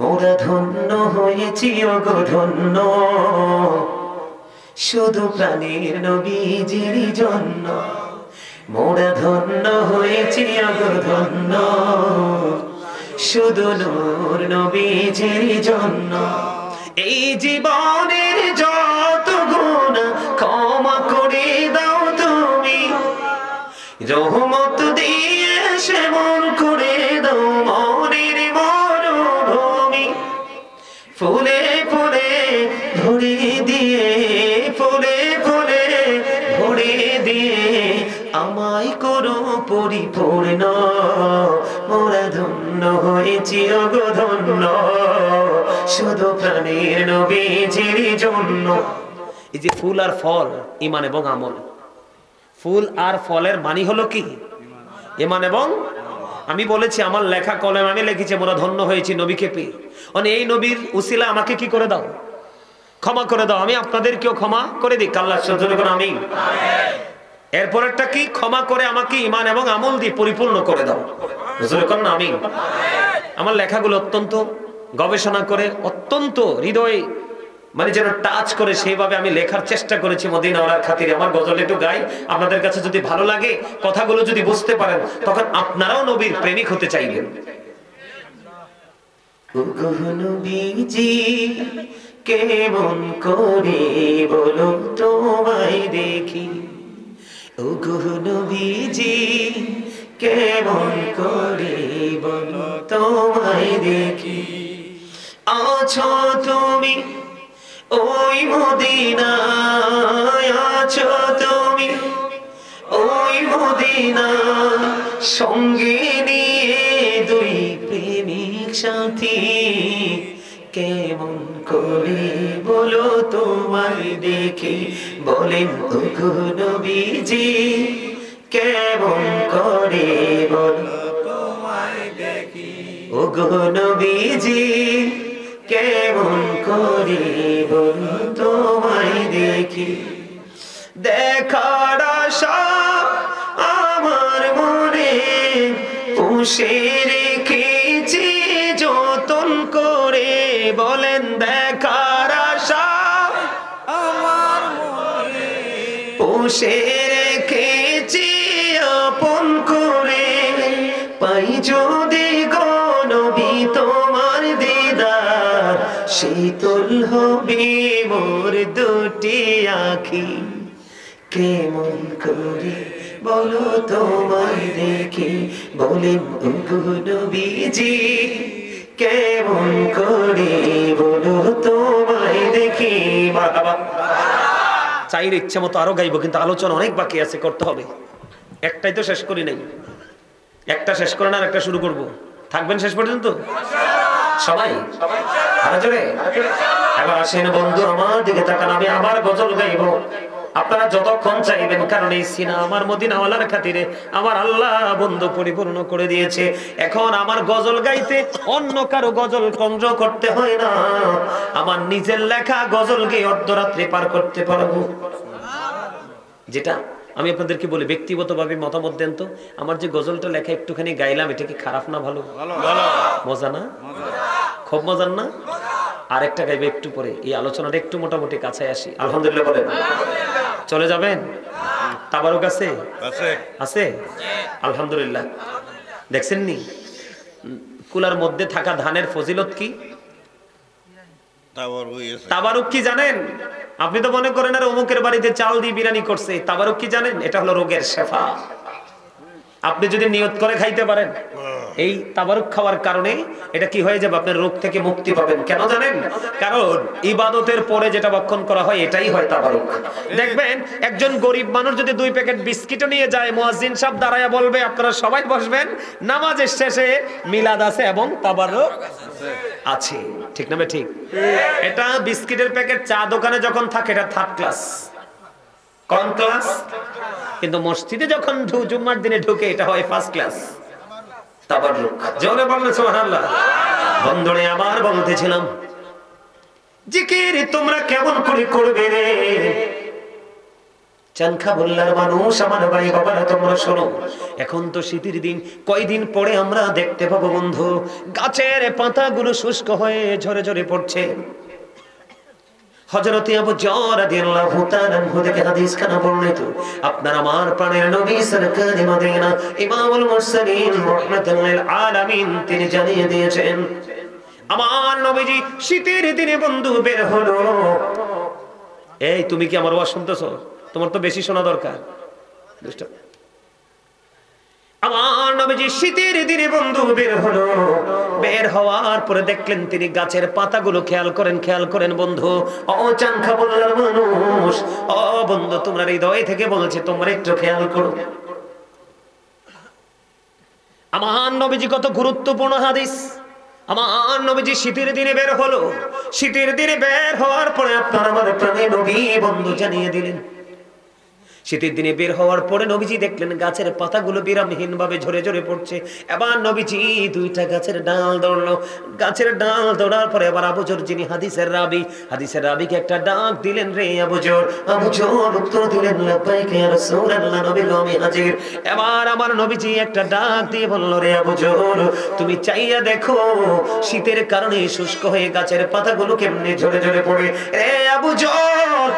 মোরা ধন্য হয়েছি ওগো ধন্য, শুধু প্রাণীর নবীজির জন্য। মোরা ধন্য হয়েছি ওগো ধন্য, শুধু নূর নবীজির জন্য। এই জীবনের যত গুনাহ ক্ষমা করে দাও তুমি, রহমত দিয়ে সেমন করে দাও মনের মরুভূমি। ফুলে ফুলে ভরে দিয়ে, ফুলে ফুলে ভরে দিয়ে আমায় করো পরিপূর্ণ। মোরা ধন্য হয়েছি ওগো ধন্য, শুধু প্রাণের নবীজির জন্য। এই যে ফুল আর ফল, ঈমান এবং আমল। ফুল আর ফলের মানে হলো কি? ঈমান এবং, আমি বলেছি আমার লেখা কলম আমি লিখেছি, আমরা ধন্য হয়েছি নবীকে পেয়ে। মানে এই নবীর উসিলা আমাকে কি করে দাও? ক্ষমা করে দাও। আমি আপনাদেরকেও ক্ষমা করে দিই। আল্লাহ সহ্য করুন, আমিন। এরপরেরটা কি? ক্ষমা করে আমাকে ঈমান এবং আমল দিয়ে পরিপূর্ণ করে দাও। আমিন। আমার লেখাগুলো অত্যন্ত গবেষণা করে, অত্যন্ত হৃদয় মানে যেন টাচ করে সেইভাবে আমি লেখার চেষ্টা করেছি মদিনাওয়ালার খাতিরে। আমার গজল একটু গাই, আপনাদের কাছে যদি ভালো লাগে, কথাগুলো যদি বুঝতে পারেন, তখন আপনারাও নবীর প্রেমিক হতে চাইবেন। নবীজি কেমন করে বলো তোমায় দেখি, ওগো নবীজি কেমন করে বলো তোমায় দেখি। আছো তুমি ওই মদিনায়, আছো তুমি ওই মদিনা, সঙ্গে নিয়ে দুই প্রেমিক সাথী, কেমন করে বলো তোমায় দেখি। বলেন ওগো নবীজি কেমন করে বলো তোমায় দেখি, ওগো নবীজি কেমন করে বলো তোমায় দেখি। দেখার আশা আমার মনে পুষে রেখেছি যতন করে। বলেন দেখার আশা আমার মনে পুষে রেখেছি আপন করে। পাই যদি গো নবী তোমার দিদার, শীতল হবে মোর দুটি আঁখি, কেমন করে বলো তোমায় দেখি। বলেন ওগো নবীজি কেমন করে বলো তোমায় দেখি। বাবা চাইলে ইচ্ছা মতো আরো গাইবো, কিন্তু আলোচনা অনেক বাকি আছে, করতে হবে। একটাই তো শেষ করি নাই, একটা শেষ করে না একটা শুরু করব। থাকবেন শেষ পর্যন্ত সবাই? এবার আসেন বন্ধু আমার দিকে তাকান, আমি আবার গজল গাইবো, আপনারা যতক্ষণ চাইবেন, কারণ এই সিনা আমার মদিনাওয়ালার খাতিরে আমার আল্লাহ বন্ধু পরিপূর্ণ করে দিয়েছে। এখন আমার গজল গাইতে অন্য কারো গজল কন্দ্র করতে হয় না, আমার নিজের লেখা গজল গেয়ে অর্ধরাত্রি পার করতে পারবো। যেটা আমি আপনাদেরকে বলি, ব্যক্তিগতভাবে মতামত দেন তো, আমার যে গজলটা লেখা একটুখানি গাইলাম, এটা কি খারাপ না ভালো? মজা না? খুব মজার না? আরেকটা গাইবে একটু পরে, এই আলোচনাটা একটু মোটামুটি কাছে আসি। আলহামদুলিল্লাহ বলেন। চলে যাবেন? তাবারুক আছে? আছে? আলহামদুলিল্লাহ। দেখছেন নি কুলার মধ্যে থাকা ধানের ফজিলত কি? তাবারুক কি জানেন? আপনি তো মনে করেন আর অমুকের বাড়িতে চাল দিয়ে বিরিয়ানি করছে। তাবারুক কি জানেন? এটা হলো রোগের শেফা। আপনি যদি নিয়ত করে খাইতে পারেন, এই তাবারুক খাওয়ার কারণে এটা কি হয়ে যাবে, আপনার রোগ থেকে মুক্তি পাবেন। কেন জানেন? কারণ ইবাদতের পরে যেটা ভক্ষণ করা হয় এটাই হয় তাবারুক। দেখবেন একজন গরিব মানুষ যদি 2 প্যাকেট বিস্কিটও নিয়ে যায়, মুয়াজ্জিন সাহেব দাঁড়ায়া বলবে আপনারা সবাই বসবেন, নামাজের শেষে মিলাদ আছে এবং তাবারুক আছে। ঠিক না? ঠিক। এটা বিস্কিটের প্যাকেট চা দোকানে যখন থাকে এটা 3rd ক্লাস, কোন ক্লাস? কিন্তু মসজিদে যখন জুম্মার দিনে ঢুকে এটা হয় 1st ক্লাস। তাবারুক। জোরে বলুন সুবহানাল্লাহ। বন্ধুরে আমার বলতেছিলাম, জিকির তোমরা কেমন করে করবে রে? চানখা বললার মানুষ, আমার ভাই বাবারা তোমরা শোনো, এখন তো শীতের দিন, কয়দিন পরে আমরা দেখতে পাবো বন্ধু গাছের পাতাগুলো শুষ্ক হয়ে ঝরে ঝরে পড়ছে। হযরত আবু যর রাদিয়াল্লাহু তাআলা আনহু থেকে হাদিস খানা বর্ণিত, আপনার আমার প্রাণের নবী সরকার মদিনা ইমামুল মুরসালিন রাহমাতুল লিল আলামিন তিনি জানিয়ে দিয়েছেন, আমার নবীজি শীতের দিনে বন্ধু বের হলো। এই তুমি কি আমার ওয়াজ শুনতেছো? তোমার তো বেশি শোনা দরকার। আমার নবীজি শীতের দিনে বন্ধু বের হলো। বের হওয়ার পরে দেখলেন তিনি গাছের পাতাগুলো খেয়াল করেন বন্ধু, ও চানখা বলার মানুষ, ও বন্ধু তোমরা হৃদয় থেকে বলছে তোমরা একটু খেয়াল করো। আমার নবীজি কত গুরুত্বপূর্ণ হাদিস, আমার নবীজি শীতের দিনে বের হলো। শীতের দিনে বের হওয়ার পরে আপনার আমার প্রাণে নবী বন্ধু জানিয়ে দিলেন, শীতের দিনে বের হওয়ার পরে নবীজি দেখলেন গাছের পাতাগুলো বিরামহীন ভাবে ঝরে ঝরে পড়ছে। এবার নবীজি দুইটা গাছের ডাল ধরলো। গাছের ডাল ধরার পরে এবার আবু যর, যিনি হাদিসের রাবীকে একটা ডাক দিলেন, রে আবু যর। আবু যর উত্তর দিলেন, লাব্বাইক ইয়া রাসূলুল্লাহ, নবী গো আমি হাজির। এবার আমার নবীজি একটা ডাক দিয়ে বলল, রে আবু যর, তুমি চাইয়া দেখো শীতের কারণে শুষ্ক হয়ে গাছের পাতাগুলো কেমনে ঝরে ঝরে পড়ে। রে আবু যর,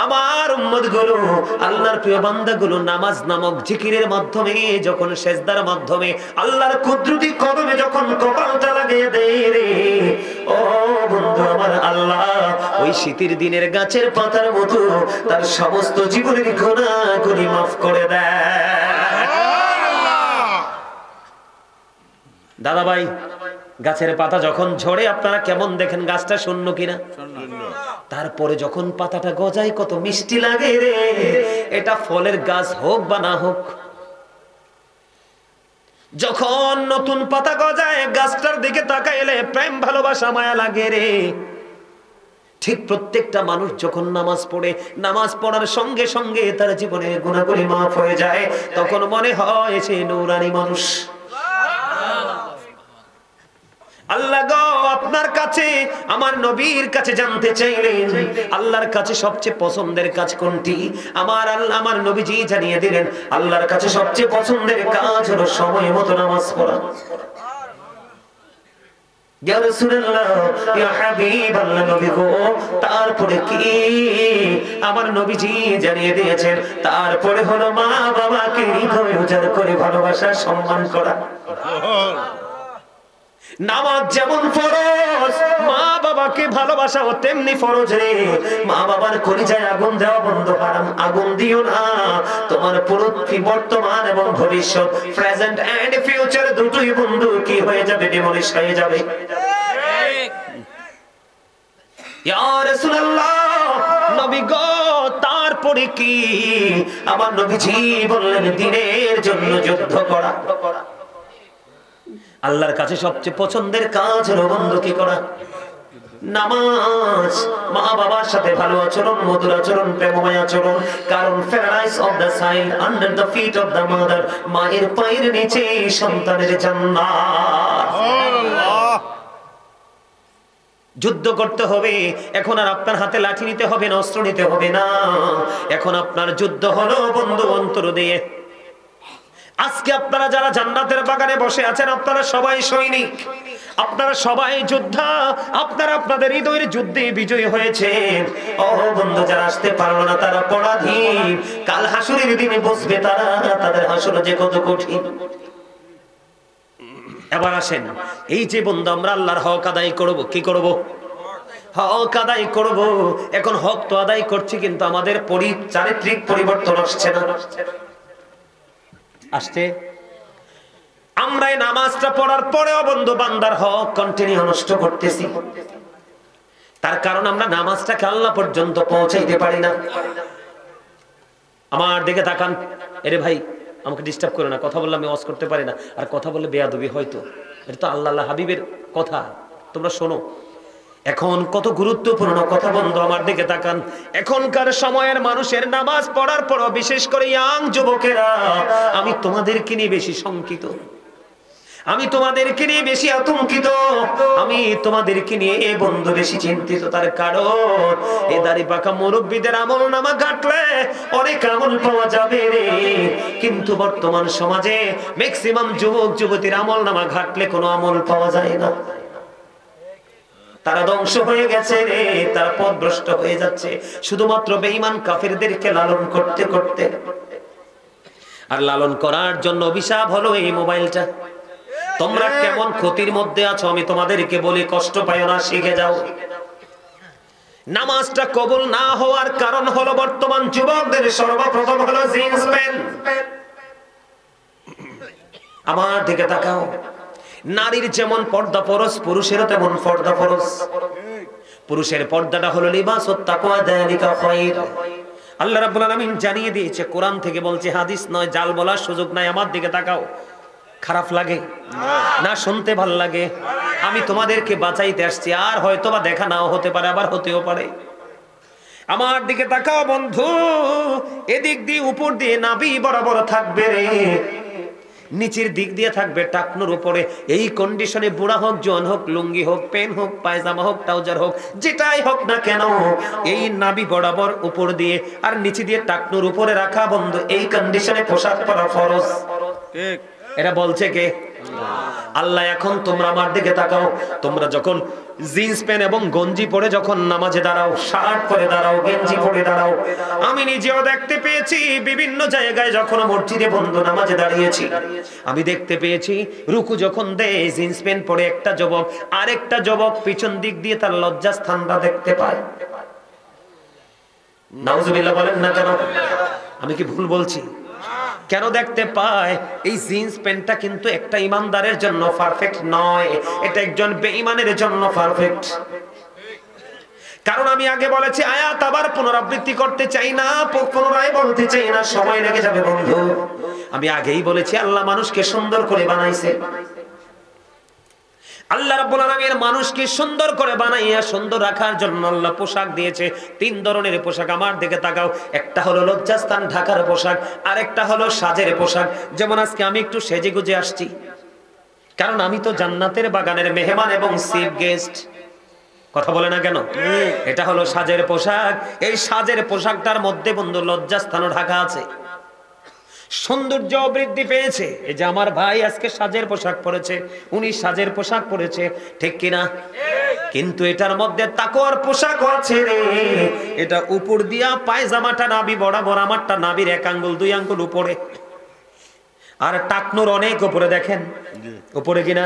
আমার উম্মতগুলো, আল্লাহর প্রিয় বান্দাগুলো নামাজ নামক জিকিরের মাধ্যমে, যখন সেজদার মাধ্যমে আল্লাহর কুদরতি কদমে যখন কপালটা লাগিয়ে দেয় রে, ও বন্ধু আমার, আল্লাহ ওই শীতের দিনের গাছের পাতার মতো তার সমস্ত জীবনের গুনাহগুলি মাফ করে দেয়। দাদা ভাই, গাছের পাতা যখন ঝরে আপনারা কেমন দেখেন? গাছটা শূন্য কিনা? তারপরে যখন পাতাটা গজায় কত মিষ্টি লাগে রে। এটা ফলের গাছ হোক বা না হোক, যখন নতুন পাতা গজায় গাছটার দিকে তাকাইলে প্রেম ভালোবাসা মায়া লাগে রে। ঠিক প্রত্যেকটা মানুষ যখন নামাজ পড়ে, নামাজ পড়ার সঙ্গে সঙ্গে তার জীবনের গুনাহগুলি মাফ হয়ে যায়, তখন মনে হয় সে নূরানি মানুষ। আল্লাহ গো, আপনার কাছে, আমার নবীর কাছে জানতে চাইলেন আল্লাহর কাছে সবচেয়ে পছন্দের কাজ কোনটি? আমার আল্লাহ, আমার নবীজি জানিয়ে দিলেন আল্লাহর কাছে সবচেয়ে পছন্দের কাজ হলো সময় মতো নামাজ পড়া। ইয়া রাসূলুল্লাহ, ইয়া হাবিবাল্লাহ, নবী গো, তারপরে কি? আমার নবীজি জানিয়ে দিয়েছেন তারপরে হলো মা বাবাকে হৃদয় উজাড় করে ভালোবাসা, সম্মান করা। নামাজ যেমন ফরজ, মা বাবাকে ভালোবাসাও তেমনি ফরজ রে। মা বাবার কলিজায় আগুন দেওয়া বন্ধু হারাম, আগুন দিও না। তোমার পুরো বর্তমান এবং ভবিষ্যৎ, প্রেজেন্ট এন্ড ফিউচার দুটোই বন্ধু কি হয়ে যাবে? ডিমলিশ হয়ে যাবে। ইয়া রাসূলুল্লাহ, নবী গো, তারপরে কি? আমার নবীজি বললেন দ্বীনের জন্য যুদ্ধ করা। আল্লাহর কাছে সবচেয়ে পছন্দের কাজ হলো বন্ধু কি করা? নামাজ। মা বাবার সাথে ভালো আচরণ, মধুর আচরণ, প্রেমময় আচরণ। কারণ paradise of the child under the feet of the mother, মায়ের পায়ের নিচে সন্তানের জান্নাত। যুদ্ধ করতে হবে। এখন আর আপনার হাতে লাঠি নিতে হবে না, অস্ত্র নিতে হবে না। এখন আপনার যুদ্ধ হলো বন্ধু অন্তর দিয়ে। আজকে আপনারা যারা জান্নাতের বাগানে বসে আছেন, আপনারা সবাই সৈনিক, আপনারা সবাই যোদ্ধা, আপনারা আপনাদের হৃদয়ের যুদ্ধে বিজয়ী হয়েছেন। ও বন্ধু, যারা আসতে পারলো না তারা পরাধীন, কাল হাসরের দিনে বসবে তারা, তাদের হাসর যে কত কঠিন। এবার আসেন, এই যে বন্ধু আমরা আল্লাহর হক আদায় করব, কি করব? হক আদায় করব। এখন হক তো আদায় করছি, কিন্তু আমাদের চারিত্রিক পরিবর্তন আসছে না। আসছে। আমরা এই নামাজটা পড়ার পরেও বন্ধু বান্দার হক কন্টিনিউ নষ্ট করতেছি। তার কারণ আমরা নামাজটাকে আল্লাহ পর্যন্ত পৌঁছাইতে পারি না। আমার দিকে তাকান। এরে ভাই, আমাকে ডিস্টার্ব করে না, কথা বললে আমি ওয়াজ করতে পারি না, আর কথা বললে বেয়াদবি হয়তো। এটা তো আল্লাহ হাবিবের কথা, তোমরা শোনো। এখন কত গুরুত্বপূর্ণ কথা বন্ধু, আমার দিকে তাকান। এখনকার সময়ের মানুষের নামাজ পড়ার পর, বিশেষ করে ইয়াং যুবকেরা, আমি তোমাদেরকে নিয়ে বেশি শঙ্কিত, আমি তোমাদেরকে নিয়ে বেশি আতঙ্কিত, আমি তোমাদেরকে নিয়ে বন্ধু বেশি চিন্তিত। তার কারণ এ দাড়ি পাকা মুরব্বীদের আমল নামা ঘাটলে অনেক আমল পাওয়া যাবে রে, কিন্তু বর্তমান সমাজে ম্যাক্সিমাম যুবক যুবতীর আমল নামা ঘাটলে কোনো আমল পাওয়া যায় না। তারা ধ্বংস হয়ে গেছে রে, তারা পথভ্রষ্ট হয়ে যাচ্ছে শুধুমাত্র বেঈমান কাফেরদেরকে লালন করতে করতে। আর লালন করার জন্য অভিশাপ হলো এই মোবাইলটা। তোমরা কেমন ক্ষতির মধ্যে আছো আমি তোমাদেরকে বলি, কষ্ট পাইও না, শিখে যাও। নামাজটা কবুল না হওয়ার কারণ হলো বর্তমান যুবকদের সর্বপ্রথম হলো জিন্স প্যান্ট। আমার দিকে তাকাও। নারীর যেমন পর্দা ফরজ, পুরুষেরও তেমন পর্দা ফরজ। পুরুষের পর্দাটা হলো লিবাসুত তাকওয়া, যালিকা খায়র। আল্লাহ রাব্বুল আলামিন জানিয়ে দিয়েছে, কোরআন থেকে বলছে, হাদিস নয়, জাল বলার সুযোগ নাই। আমার দিকে তাকাও। খারাপ লাগে না? শুনতে ভাল লাগে? আমি তোমাদেরকে বাঁচাইতে আসছি, আর হয়তো বা দেখা নাও হতে পারে, আবার হতেও পারে। আমার দিকে তাকাও বন্ধু, এদিক দিয়ে উপর দিয়ে নাভি বরাবর থাকবে রে, নিচের দিক দিয়ে থাকবে টাকনুর উপরে। এই কন্ডিশনে বুড়া হোক, জোয়ান হোক, লুঙ্গি হোক, পেন হোক, পায়জামা হোক, ট্রাউজার হোক, যেটাই হোক না কেন, এই নাভি বরাবর উপর দিয়ে আর নিচে দিয়ে টাকনুর উপরে রাখা বন্ধু, এই কন্ডিশনে পোশাক পরা ফরজ। ঠিক, এটা বলছে কে? আল্লাহ। এখন তোমরা আমার দিকে তাকাও, তোমরা যখন জিন্স প্যান্ট এবং গঞ্জি পরে যখন নামাজে দাঁড়াও, শার্ট পরে দাঁড়াও, গেঞ্জি পরে দাঁড়াও, আমি নিজেও দেখতে পেয়েছি বিভিন্ন জায়গায় যখন মসজিদে বন্ধু নামাজে দাঁড়িয়েছি, আমি দেখতে পেয়েছি রুকু যখন দেয় জিন্স প্যান্ট পরে একটা যুবক, আরেকটা যুবক পিছন দিক দিয়ে তার লজ্জাস্থানটা দেখতে পায়। নাউজুবিল্লাহ বলেন না কেন? আমি কি ভুল বলছি? কেন দেখতে পায়? এই জিন্স প্যান্টটা কিন্তু একটা ইমানদারের জন্য পারফেক্ট নয়, এটা একজন বেঈমানের জন্য পারফেক্ট। কারণ আমি আগে বলেছি, আয়াত আবার পুনরাবৃত্তি করতে চাই না, পুনরায় বলতে চাই না, সময় লেগে যাবে বন্ধু। আমি আগেই বলেছি আল্লাহ মানুষকে সুন্দর করে বানাইছে। আল্লাহ রাব্বুল আলামিন মানুষকে সুন্দর করে বানাইয়া সুন্দর রাখার জন্য আল্লাহ পোশাক দিয়েছে। 3 ধরনের পোশাক। আমার দিকে তাকাও, একটা হলো লজ্জাস্থান ঢাকার পোশাক, আরেকটা হলো সাজের পোশাক। যেমন আজকে আমি একটু সেজে গুজে আসছি, কারণ আমি তো জান্নাতের বাগানের মেহমান এবং চিফ গেস্ট। কথা বলে না কেন? এটা হলো সাজের পোশাক। এই সাজের পোশাকটার মধ্যে বন্ধু লজ্জাস্থানও ঢাকা আছে, সৌন্দর্য বৃদ্ধি পেয়েছে। এই যে আমার ভাই আজকে সাজের পোশাক পরেছে, উনি সাজের পোশাক পরেছে, ঠিক কিনা? কিন্তু এটার মধ্যে তাকওয়ার পোশাক আছে রে। এটা উপর দিয়া পায়জামাটা নাভি বরাবর, আমারটা নাভির 1 আঙ্গুল 2 আঙ্গুল উপরে, আর টাকনুর অনেক উপরে, দেখেন উপরে কিনা।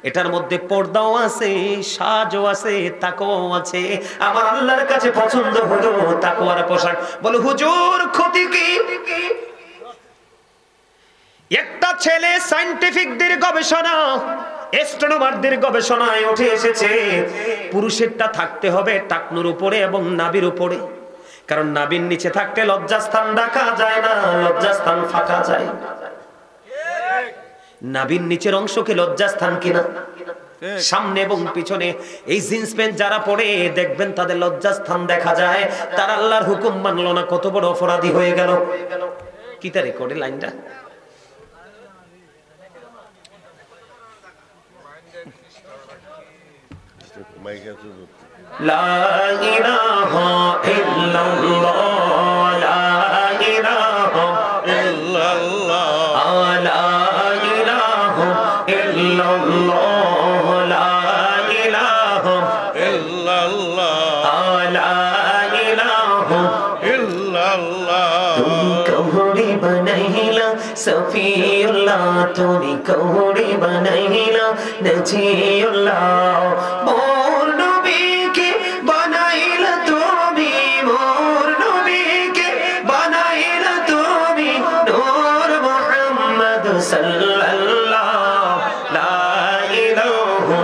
এটার মধ্যে পর্দাও আছে, সাজও আছে, তাকওয়াও আছে। আমার আল্লাহর কাছে পছন্দ হলো তাকওয়ার পোশাক। বলো হুজুর ক্ষতি কি? একটা ছেলে সায়েন্টিফিকদের গবেষণা, অ্যাস্ট্রোনমারদের গবেষণায় উঠে এসেছে, পুরুষেরটা থাকতে হবে টাকনুর উপরে এবং নাভির উপরে। কারণ নাভির নিচে থাকতে লজ্জাস্থান ঢাকা যায় না, লজ্জাস্থান ফাঁকা যায়। নাভির নিচের অংশকে লজ্জাস্থান কিনা? সামনে এবং পিছনে। এই জিন্স প্যান্ট যারা পরে দেখবেন তাদের লজ্জাস্থান দেখা যায়, তারা আল্লাহর হুকুম মানলো না, কত বড় অপরাধী হয়ে গেল। কি তার রেকর্ডে লাইনটা? লা ইলাহা ইল্লাল্লাহ, লা ইলাহা ইল্লাল্লাহ, লা ইলাহা ইল্লাল্লাহ, লা ইলাহা ইল্লাল্লাহ, লা ইলাহা ইল্লাল্লাহ। তুমি কহুরি বানাইলা সফিউল্লাহ, তুমি কহুরি বানাইলা নজিউল্লাহ। মোর নবীকে বানাইলা তুমি, মোর নবীকে বানাইলা তুমি, নূর মুহাম্মদ সাল্লাল্লাহ। লা ইলাহা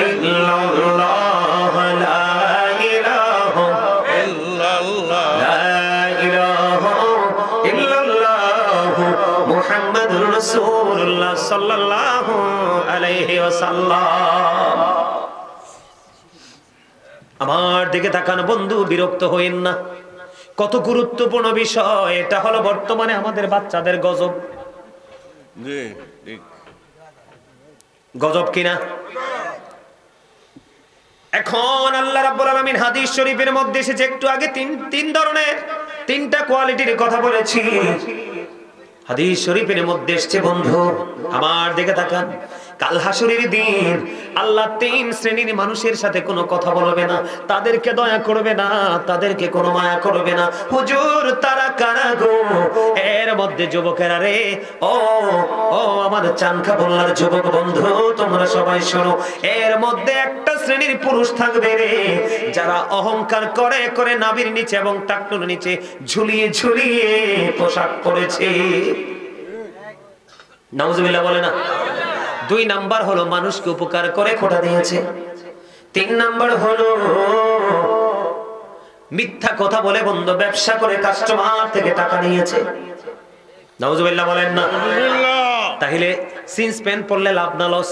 ইল্লাল্লাহ, লা ইলাহা ইল্লাল্লাহ, লা ইলাহা ইল্লাল্লাহ মুহাম্মাদুর রাসূলুল্লাহ সাল্লাল্লাহু আলাইহি ওয়াসাল্লাম। আমার দিকে তাকান বন্ধু, বিরক্ত হইেন না, কত গুরুত্বপূর্ণ বিষয় এটা। হলো বর্তমানে আমাদের বাচ্চাদের গজব। গজব কিনা? এখন আল্লাহ রাব্বুল আলামিন হাদিস শরীফের মধ্যে এসেছে, একটু আগে তিন ধরনের 3টা কোয়ালিটির কথা বলেছি। হাদিস শরীফের মধ্যে এসেছে বন্ধু, আমার দিকে তাকান, কাল হাসরের দিন আল্লাহ 3 শ্রেণীর মানুষের সাথে কোনো কথা বলবে না, তাদেরকে দয়া করবে না, তাদেরকে কোনো মায়া করবে না। হুজুর তারা কারা গো? এর মধ্যে যুবকেরা রে, ও ও আমার চানখা বললার যুবক বন্ধু, তোমরা সবাই শোনো। এর মধ্যে একটা শ্রেণীর পুরুষ থাকবে রে, যারা অহংকার করে করে নাভির নিচে এবং টাকনুর নিচে ঝুলিয়ে ঝুলিয়ে পোশাক পরেছে। নাউজুবিল্লাহ বলে না? 2 নাম্বার হলো মানুষকে উপকার করে খোটা দিয়েছে। 3 নাম্বার হলো মিথ্যা কথা বলে বন্ধ ব্যবসা করে কাস্টমার থেকে টাকা নিয়েছে। নাউজুবিল্লাহ বলেন না? তাহলে জিন্স প্যান্ট পরলে লাভ না লস?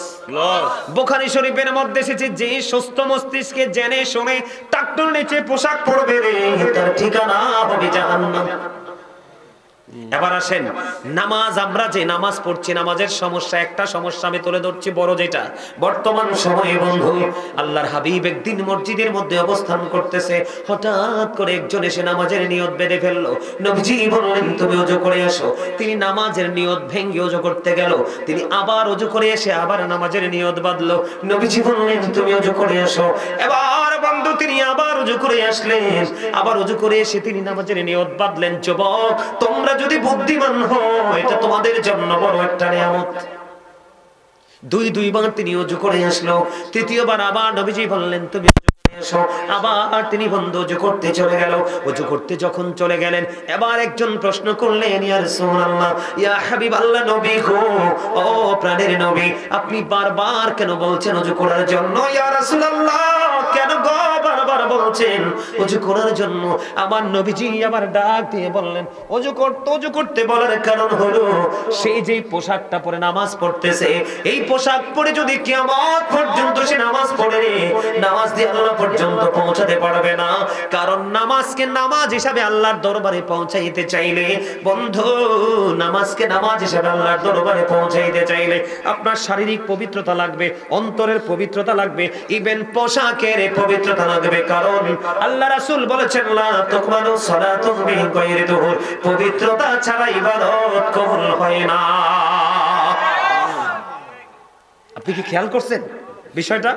বুখারী শরীফের মধ্যে এসেছে, যে সুস্থ মস্তিষ্কে জেনে শুনে টাকটুর নিচে পোশাক পরবে রে, তার ঠিকানা হবে জাহান্নাম। এবার আসেন, নামাজ, আমরা যে নামাজ পড়ছি, নামাজের সমস্যা, একটা সমস্যা আমি তুলে ধরছি বড়, যেটা বর্তমান সময়ে বন্ধু, আল্লাহর হাবিব একদিন মসজিদের মধ্যে অবস্থান করতেছে, হঠাৎ করে একজন এসে নামাজের নিয়ত বেঁধে ফেললো। নবীজি বললেন তুমি ওযু করে আসো। তিনি নামাজের নিয়ত ভেঙে ওযু করতে গেল, তিনি আবার ওযু করে এসে আবার নামাজের নিয়ত বাঁধলো। নবীজি বললেন তুমি ওযু করে আসো। এবার বন্ধু তিনি আবার ওযু করে আসলেন, আবার ওযু করে এসে তিনি নামাজের নিয়ত বাঁধলেন। যুবক, তোমরা যদি বুদ্ধিমান হও, এটা তোমাদের জন্য বড় একটা নিয়ামত। দুইবার তিনি ওযু করে আসলো, তৃতীয়বার আবার নবীজি বললেন তুমি ওযু করে আসো। আবার তিনি বন্ধু ওযু করতে চলে গেল। ওযু করতে যখন চলে গেলেন, এবার একজন প্রশ্ন করলেন, ইয়া রাসূলুল্লাহ, ইয়া হাবিবাল্লাহ, নবী গো, ও প্রাণের নবী, আপনি বারবার কেন বলছেন ওযু করার জন্য? ইয়া রাসূলুল্লাহ, কেন গো বারবার বলছেন ওযু করার জন্য? আমার নবীজি আবার ডাক দিয়ে বললেন, ওযু করতে বলার কারণ হলো, সেই যে পোশাকটা পরে নামাজ পড়তেছে, এই পোশাক পরে যদি কিয়ামত পর্যন্ত সে নামাজ পড়ে, নামাজ দিয়ে আল্লাহ পর্যন্ত পৌঁছাতে পারবে না। কারণ নামাজকে নামাজ হিসাবে আল্লাহর দরবারে পৌঁছাইতে চাইলে বন্ধু, নামাজকে নামাজ হিসাবে আল্লাহর দরবারে পৌঁছাইতে চাইলে আপনার শারীরিক পবিত্রতা লাগবে, অন্তরের পবিত্রতা লাগবে, ইভেন পোশাকের পবিত্রতা লাগবে। কারণ আল্লাহ রাসূল বলেছেন, লা তুকবালু সালাতুন বিগাইরি তুহুর, পবিত্রতা ছাড়া ইবাদত কবুল হয় না। আপনি কি খেয়াল করছেন বিষয়টা?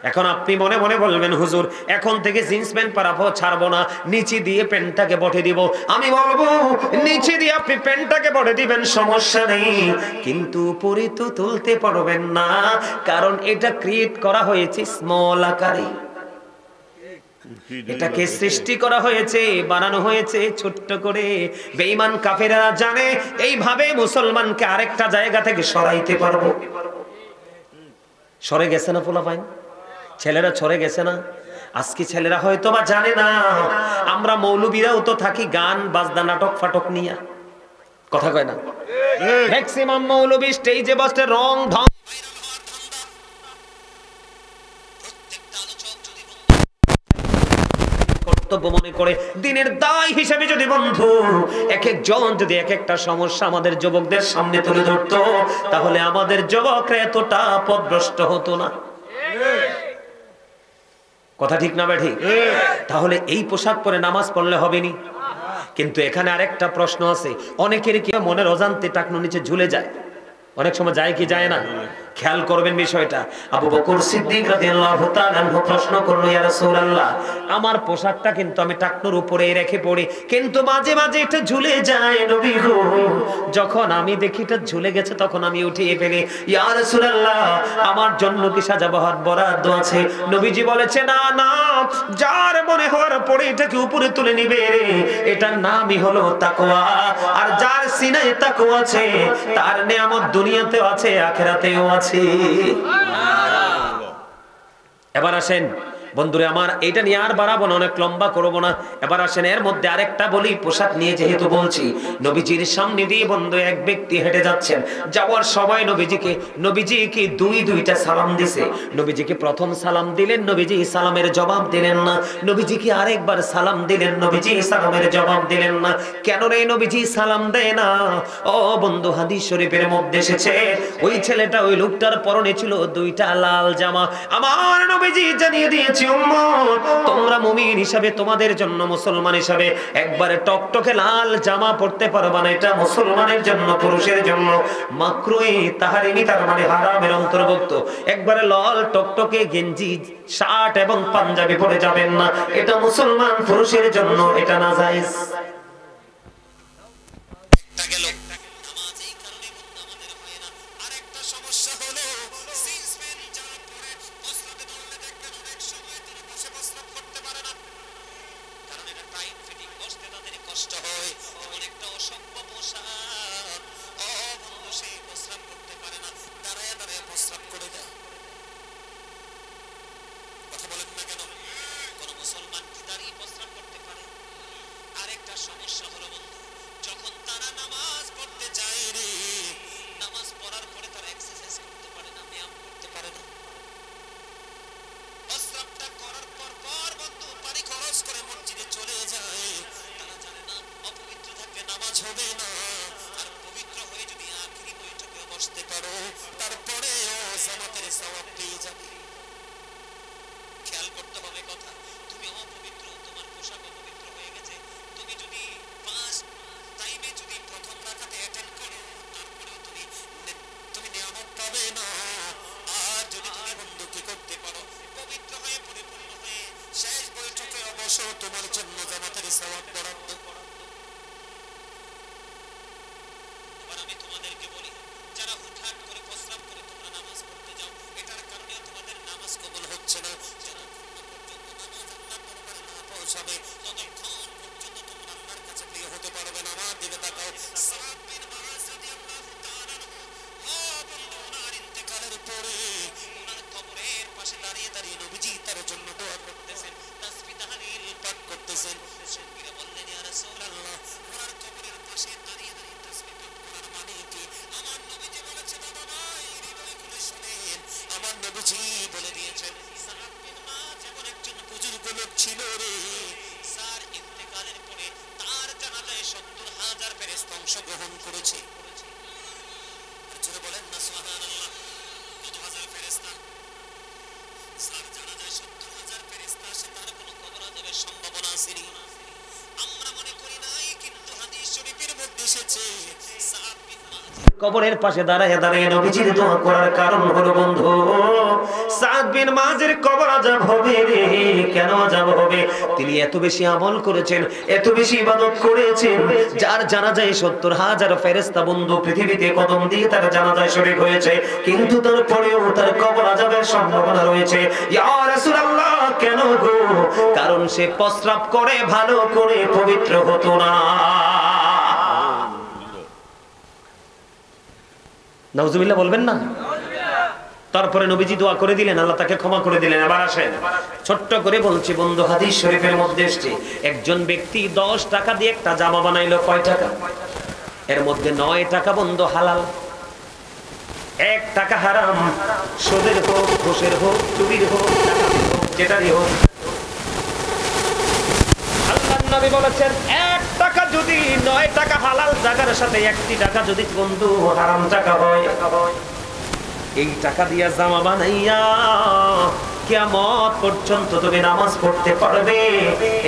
এখন আপনি মনে মনে বলবেন, হুজুর এখন থেকে জিন্স প্যান্ট পরাবো, ছাড়বো না, নিচে দিয়ে প্যান্টটাকে বটে দিব। আমি বলবো, নিচে দিয়ে আপনি প্যান্টটাকে বটে দিবেন, সমস্যা নেই, কিন্তু উপরে তো তুলতে পারবেন না, কারণ এটা ক্রিয়েট করা হয়েছে স্মল আকারে। এটাকে সৃষ্টি করা হয়েছে, বানানো হয়েছে ছোট্ট করে। বেঈমান কাফেররা জানে এইভাবে মুসলমানকে আরেকটা জায়গা থেকে সরাইতে পারবো। সরে গেছে না পোলাপাইন, ছেলেরা সরে গেছে না? আজকে ছেলেরা হয়তো বা জানে না, আমরা মৌলবীরাও তো থাকি গান বাজনা নাটক ফাটক নিয়ে, কথা কয় না? ম্যাক্সিমাম মৌলবী স্টেজে বসে রং ঢং, কর্তব্য মনে করে দিনের দায় হিসেবে যদি বন্ধু এক একজন যদি এক একটা সমস্যা আমাদের যুবকদের সামনে তুলে ধরতো, তাহলে আমাদের যুবকরা এতটা পথভ্রষ্ট হতো না। কথা ঠিক না ঠিক? তাহলে এই পোশাক পরে নামাজ পড়লে হবে নি? কিন্তু এখানে আরেকটা প্রশ্ন আছে, অনেকের কি মনের অজান্তে টাকনু নিচে ঝুলে যায়? অনেক সময় যায় কি যায় না? খেয়াল করবেন বিষয়টা। আবু বকর সিদ্দিক রাদিয়াল্লাহু তাআলা আনহু প্রশ্ন করলো, ইয়া রাসূলুল্লাহ, আমার পোশাকটা কিন্তু আমি টাকনুর উপরে রেখে পড়ি, কিন্তু মাঝে মাঝে এটা ঝুলে যায় নবী গো। যখন আমি দেখি এটা ঝুলে গেছে তখন আমি উঠিয়ে ফেলি। ইয়া রাসূলুল্লাহ, আমার জন্য কি সাজাবাহাত বরাদ্দ আছে? নবীজি বলেছে, না না, যার মনে হওয়ার পরে এটাকে উপরে তুলে নিবে, এটার নামই হলো তাকওয়া। আর যার সিনায় তাকওয়া আছে, তার নিয়ামত দুনিয়াতেও আছে, আখিরাতেও আছে। এবার আসেন বন্ধুরে আমার, এটা নিয়ে আর বাড়াবো না, অনেক লম্বা করবো না। এবার আসেন এর মধ্যে আরেকটা বলি, পোশাক নিয়ে যেহেতু বলছি, নবীজির সামনে দিয়ে বন্ধু এক ব্যক্তি হেঁটে যাচ্ছেন, যাওয়ার সময় নবীজিকে দুইটা সালাম দিছে। নবীজিকে প্রথম সালাম দিলেন, নবীজি সালামের জবাব দিলেন না। নবীজিকে আরেকবার সালাম দিলেন, নবীজি সালামের জবাব দিলেন না। কেন রে নবীজি সালাম দেয় না? ও বন্ধু, হাদিস শরীফের মধ্যে এসেছে, ওই ছেলেটা, ওই লোকটার পরনে ছিল দুইটা লাল জামা। আমার নবীজি জানিয়ে দিয়েছে, তোমরা মুমিন হিসাবে, তোমাদের জন্য, মুসলমান হিসাবে একবারে টকটকে লাল জামা পড়তে পারবা না, এটা মুসলমানের জন্য, পুরুষের জন্য মাকরুহ তাহরিমি, তার মানে হারামের অন্তর্ভুক্ত। একবারে লাল টকটকে গেঞ্জি, শার্ট এবং পাঞ্জাবি পরে যাবেন না, এটা মুসলমান পুরুষের জন্য, এটা নাজায়েজ। সমস্যা হলো বন্ধু, যখন তারা নামাজ পড়তে যায় রে, নামাজ পড়ার বসো, তোমার জন্য জামাতের সওয়াব বরাদ্দ। এবার আমি তোমাদেরকে বলি, যারা হুটহাট করে প্রস্রাব করে তোমরা নামাজ পড়তে যাও, এটার কারণে তোমাদের নামাজ কবুল হচ্ছে না। যতক্ষণ পর্যন্ত নামাজ আল্লাহর দরবারে না পৌঁছাবে, ততক্ষণ পর্যন্ত তোমরা আল্লাহর কাছে প্রিয় হতে পারবে না। আমার দিকে তাকাও। সাদ বিন মুআজ রাদিয়াল্লাহু তাআলা আনহু, ও বন্ধু, ওনার ইন্তেকালের পরে ওনার কবরের পাশে দাঁড়িয়ে দাঁড়িয়ে নবীজি তার জন্য দোয়া করতেছেন, তাসবিহ তাহলিল পাঠ করতেছেন। সাহাবীরা বললেন, ইয়া রাসূলুল্লাহ, ওনার কবরের পাশে দাঁড়িয়ে দাঁড়িয়ে তাসবিহ পাঠ করার মানে কি? আমার নবীজি বলেছেন, বাবা ভাই, হৃদয় খুলে শুনেন, আমার নবীজি বলে দিয়েছেন, সাদ বিন মুআজ এমন একজন বুজুর্গ লোক ছিল রে, স্যার ইন্তেকালের পরে তার জানাজায় ৭০,০০০ ফেরেশতা অংশগ্রহণ করেছে। জোরে বলেন না সুবহানাল্লাহ। কত হাজার ফেরেশতা? স্যার জানাজায় ৭০,০০০ ফেরেশতা আসে, তার কোনো কবর আযাবের সম্ভাবনা আসেনি। আমরা মনে করি নাই, কিন্তু হাদিস শরীফের মধ্যে এসেছে সাদ বিন মুআজ কবরের পাশে দাঁড়ায় দাঁড়িয়ে নবীজির দোয়া করার কারণ হলো, বন্ধু, সাদ বিন মুআজের কবর আযাব হবে রে। কেন আযাব হবে? তিনি এত বেশি আমল করেছেন, এত বেশি ইবাদত করেছেন, যার জানাজায় ৭০,০০০ ফেরেশতা বন্ধু পৃথিবীতে কদম দিয়ে তার জানাজায় শরীক হয়েছে, কিন্তু তারপরেও তার কবর আযাবের সম্ভাবনা রয়েছে। ইয়া রাসূলুল্লাহ, কেন গো? কারণ সে প্রস্রাব করে ভালো করে পবিত্র হতো না। নাউজুবিল্লাহ বলবেন না? তারপরে নবীজি দোয়া করে দিলেন, আল্লাহ তাকে ক্ষমা করে দিলেন। আবার আসেন, ছোট্ট করে বলছি বন্ধু, হাদিস শরীফের মধ্যে এসেছে, একজন ব্যক্তি ১০ টাকা দিয়ে একটা জামা বানাইলো। কয় টাকা? এর মধ্যে ৯ টাকা বন্ধু হালাল, 1 টাকা হারাম। সুদের হোক, ঘুষের হোক, চুরির হোক, ডাকাতির হোক, যেটারই হোক। আল্লাহর নবী বলেছেন, 1 টাকা যদি 9 টাকা হালাল জায়গার সাথে 1টি টাকা যদি বন্ধু হারাম টাকা হয়, এই টাকা দিয়া জামা বানাইয়া কিয়ামত পর্যন্ত তুমি নামাজ পড়তে পারবে।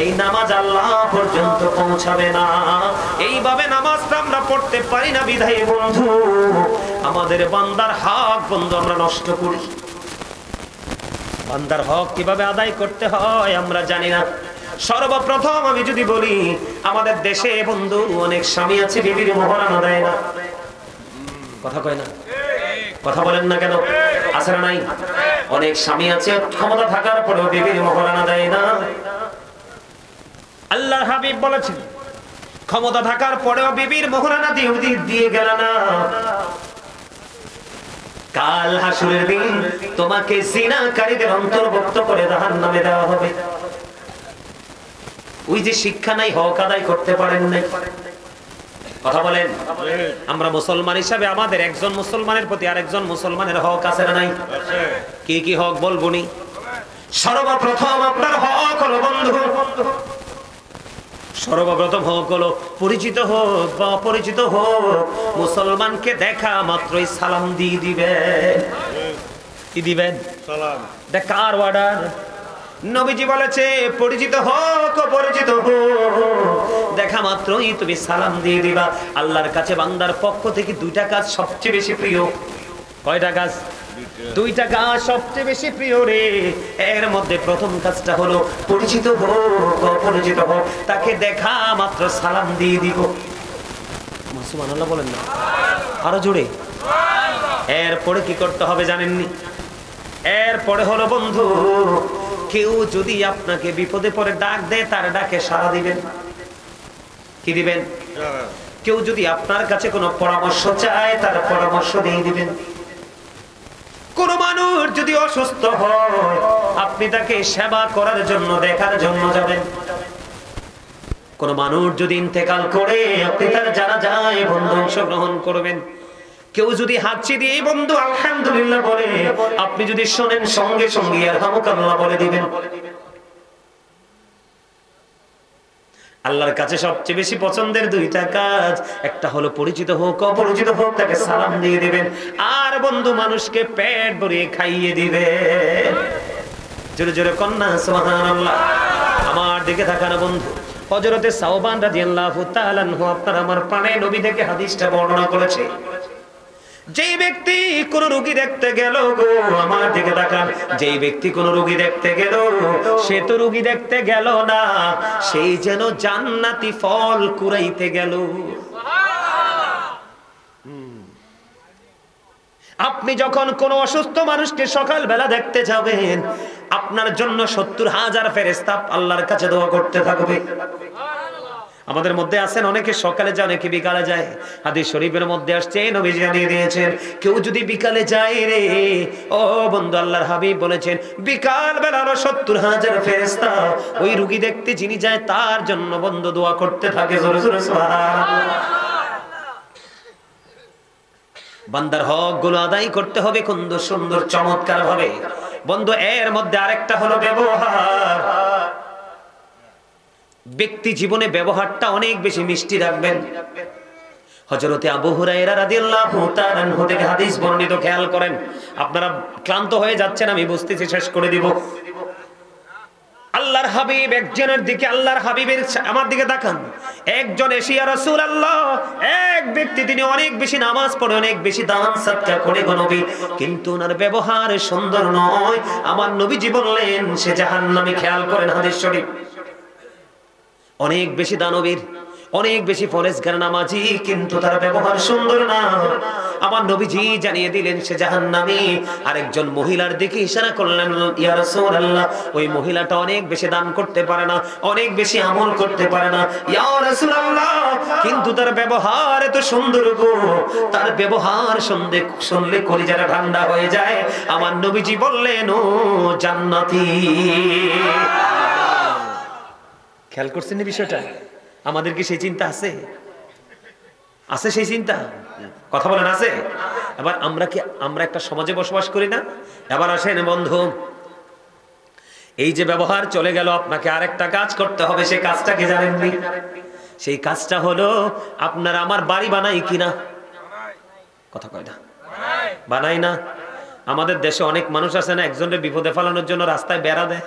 এই নামাজ আল্লাহ পর্যন্ত পৌঁছাবে না। এইভাবে নামাজটা আমরা পড়তে পারি না বিধায় বন্ধু আমাদের বান্দার হক বন্ধু আমরা নষ্ট করি। বান্দার হক কিভাবে আদায় করতে হয় আমরা জানি না। সর্বপ্রথম আমি যদি বলি, আমাদের দেশে বন্ধু অনেক স্বামী আছে বিবির মোহরানা দেয় না। কথা কয় না? কথা বলেন না কেন? আছে না নাই? অনেক স্বামী আছে ক্ষমতা থাকার পরেও বিবির মোহরানা দেয় না। আল্লাহর হাবিব বলেছেন, ক্ষমতা থাকার পরেও বিবির মোহরানা দিয়ে গেল না, কাল হাসরের দিন তোমাকে জিনাকারীদের অন্তর্ভুক্ত করে জাহান্নামে দেওয়া হবে। ওই যে শিক্ষা নাই, হক আদায় করতে পারেন নাই। কথা বলেন। আমরা মুসলমান হিসাবে আমাদের একজন মুসলমানের প্রতি আরেকজন মুসলমানের হক আছে না নাই? কি কি হক বলবনি? সর্বপ্রথম আপনার হক হলো বন্ধু, সর্বপ্রথম হক হলো পরিচিত হোক বা অপরিচিত হোক, মুসলমানকে দেখা মাত্রই সালাম দিয়ে দিবেন। কি দিবেন? সালাম। এটা কার অর্ডার? নবীজি বলেছে, পরিচিত হোক অপরিচিত হোক, দেখা মাত্রই তুমি সালাম দিয়ে দিবা। আল্লাহর কাছে বান্দার পক্ষ থেকে 2টা কাজ সবচেয়ে বেশি প্রিয়। কয়টা কাজ? 2টা কাজ সবচেয়ে বেশি প্রিয় রে। এর মধ্যে প্রথম কাজটা হলো পরিচিত হোক অপরিচিত হোক, তাকে দেখা মাত্র সালাম দিয়ে দিব। সুবহানাল্লাহ বলেন না? আরো জোরে। এরপরে কি করতে হবে জানেননি? এরপরে হলো বন্ধু, কেউ যদি আপনাকে বিপদে পড়ে ডাক দেয়, তার ডাকে সাড়া দিবেন। কি দিবেন? কেউ যদি আপনার কাছে কোনো পরামর্শ চায়, তার পরামর্শ দিয়ে দিবেন। কোন মানুষ যদি অসুস্থ হয়, আপনি তাকে সেবা করার জন্য দেখার জন্য যাবেন। কোন মানুষ যদি ইন্তেকাল করে, আপনি তার জানাজায় বন্ধু অংশগ্রহণ করবেন। কেউ যদি হাঁচি দিয়ে বন্ধু আলহামদুলিল্লাহ বলে, আপনি যদি শোনেন সঙ্গে সঙ্গে আলহামদুলিল্লাহ বলে দিবেন। আল্লাহর কাছে সবচেয়ে বেশি পছন্দের 2টা কাজ, একটা হলো পরিচিত হোক অপরিচিত হোক, তাকে সালাম দিয়ে দিবেন। আর বন্ধু মানুষকে পেট ভরিয়ে খাইয়ে দিবেন। জোরে জোরে কন্যা সুবহানাল্লাহ। আমার দিকে তাকানো বন্ধু, হযরতে সাওবান রাদিয়াল্লাহু তাআলা আনহু আপনার আমার প্রাণের নবী থেকে হাদিসটা বর্ণনা করেছে যেই ব্যক্তি কোন রোগী দেখতে গেল গো, আমার দিকে তাকান, যেই ব্যক্তি কোন রোগী দেখতে গেল, সে তো রোগী দেখতে গেল না, সেই যেন জান্নাতি ফল কুড়াইতে গেল। আপনি যখন কোন অসুস্থ মানুষকে সকালবেলা দেখতে যাবেন, আপনার জন্য 70,000 ফেরেশতা আল্লাহর কাছে দোয়া করতে থাকবে। আমাদের মধ্যে আছেন অনেকে সকালে যায়, অনেকে বিকালে যায়। হাদিস শরীফের মধ্যে আসছে, নবী জানিয়ে দিয়েছেন, কেউ যদি বিকালে যায় রে, ও বন্ধু, আল্লাহর হাবিব বলেছেন বিকাল বেলা 70,000 ফেরেশতা ওই রোগী দেখতে যিনি যায় তার জন্য বন্ধু দোয়া করতে থাকে। জোরে জোরে সুবহানাল্লাহ। বান্দার হক গুলো আদায় করতে হবে সুন্দর সুন্দর চমৎকার ভাবে বন্ধু। এর মধ্যে আরেকটা হলো ব্যবহার। ব্যক্তি জীবনে ব্যবহারটা অনেক বেশি মিষ্টি রাখবেন। হযরতে আবু হুরায়রা রাদিয়াল্লাহু তাআলা আনহু থেকে হাদিস বর্ণিত, খেয়াল করেন। আপনারা ক্লান্ত হয়ে যাচ্ছেন, আমি বুঝতেছি, শেষ করে দিব। আল্লাহর হাবিব একজনের দিকে, আল্লাহর হাবিবের আমার দিকে তাকান। একজন এসে ইয়া রাসূলুল্লাহ, এক ব্যক্তি তিনি অনেক বেশি নামাজ পড়ে, অনেক বেশি দান সাদকা করে গো নবী, কিন্তু ওনার ব্যবহার সুন্দর নয়। আমার নবীজি বললেন সে জাহান্নামী। খেয়াল করেন হাদিস শরীফ। অনেক বেশি দানবীর, অনেক বেশি ফরজগার নামাজি, কিন্তু তার ব্যবহার সুন্দর না। আমার নবীজি জানিয়ে দিলেন সে জাহান্নামী। আরেকজন মহিলার দিকে ইশারা করলেন, ইয়া রাসূলুল্লাহ, ওই মহিলাটা অনেক বেশি দান করতে পারে না, অনেক বেশি আমল করতে পারে না, ইয়া রাসূলুল্লাহ, কিন্তু তার ব্যবহার এত সুন্দর গো, তার ব্যবহার শুনলে কলিজাটা ঠান্ডা হয়ে যায়। আমার নবীজি বললেন ও জান্নাতি। খেয়াল করছেন এই বিষয়টা? আমাদের কি সেই চিন্তা আছে? আছে সেই চিন্তা? কথা বলেন, আছে? এবার আমরা একটা সমাজে বসবাস করি না? এবার আসেন বন্ধু, এই যে ব্যবহার চলে গেল, আপনাকে আরেকটা কাজ করতে হবে। সেই কাজটা কি জানেননি? সেই কাজটা হলো আপনার আমার বাড়ি বানাই কিনা? কথা কয় না, বানাই না। আমাদের দেশে অনেক মানুষ আছে না, একজনের বিপদে ফেলানোর জন্য রাস্তায় বেড়া দেয়,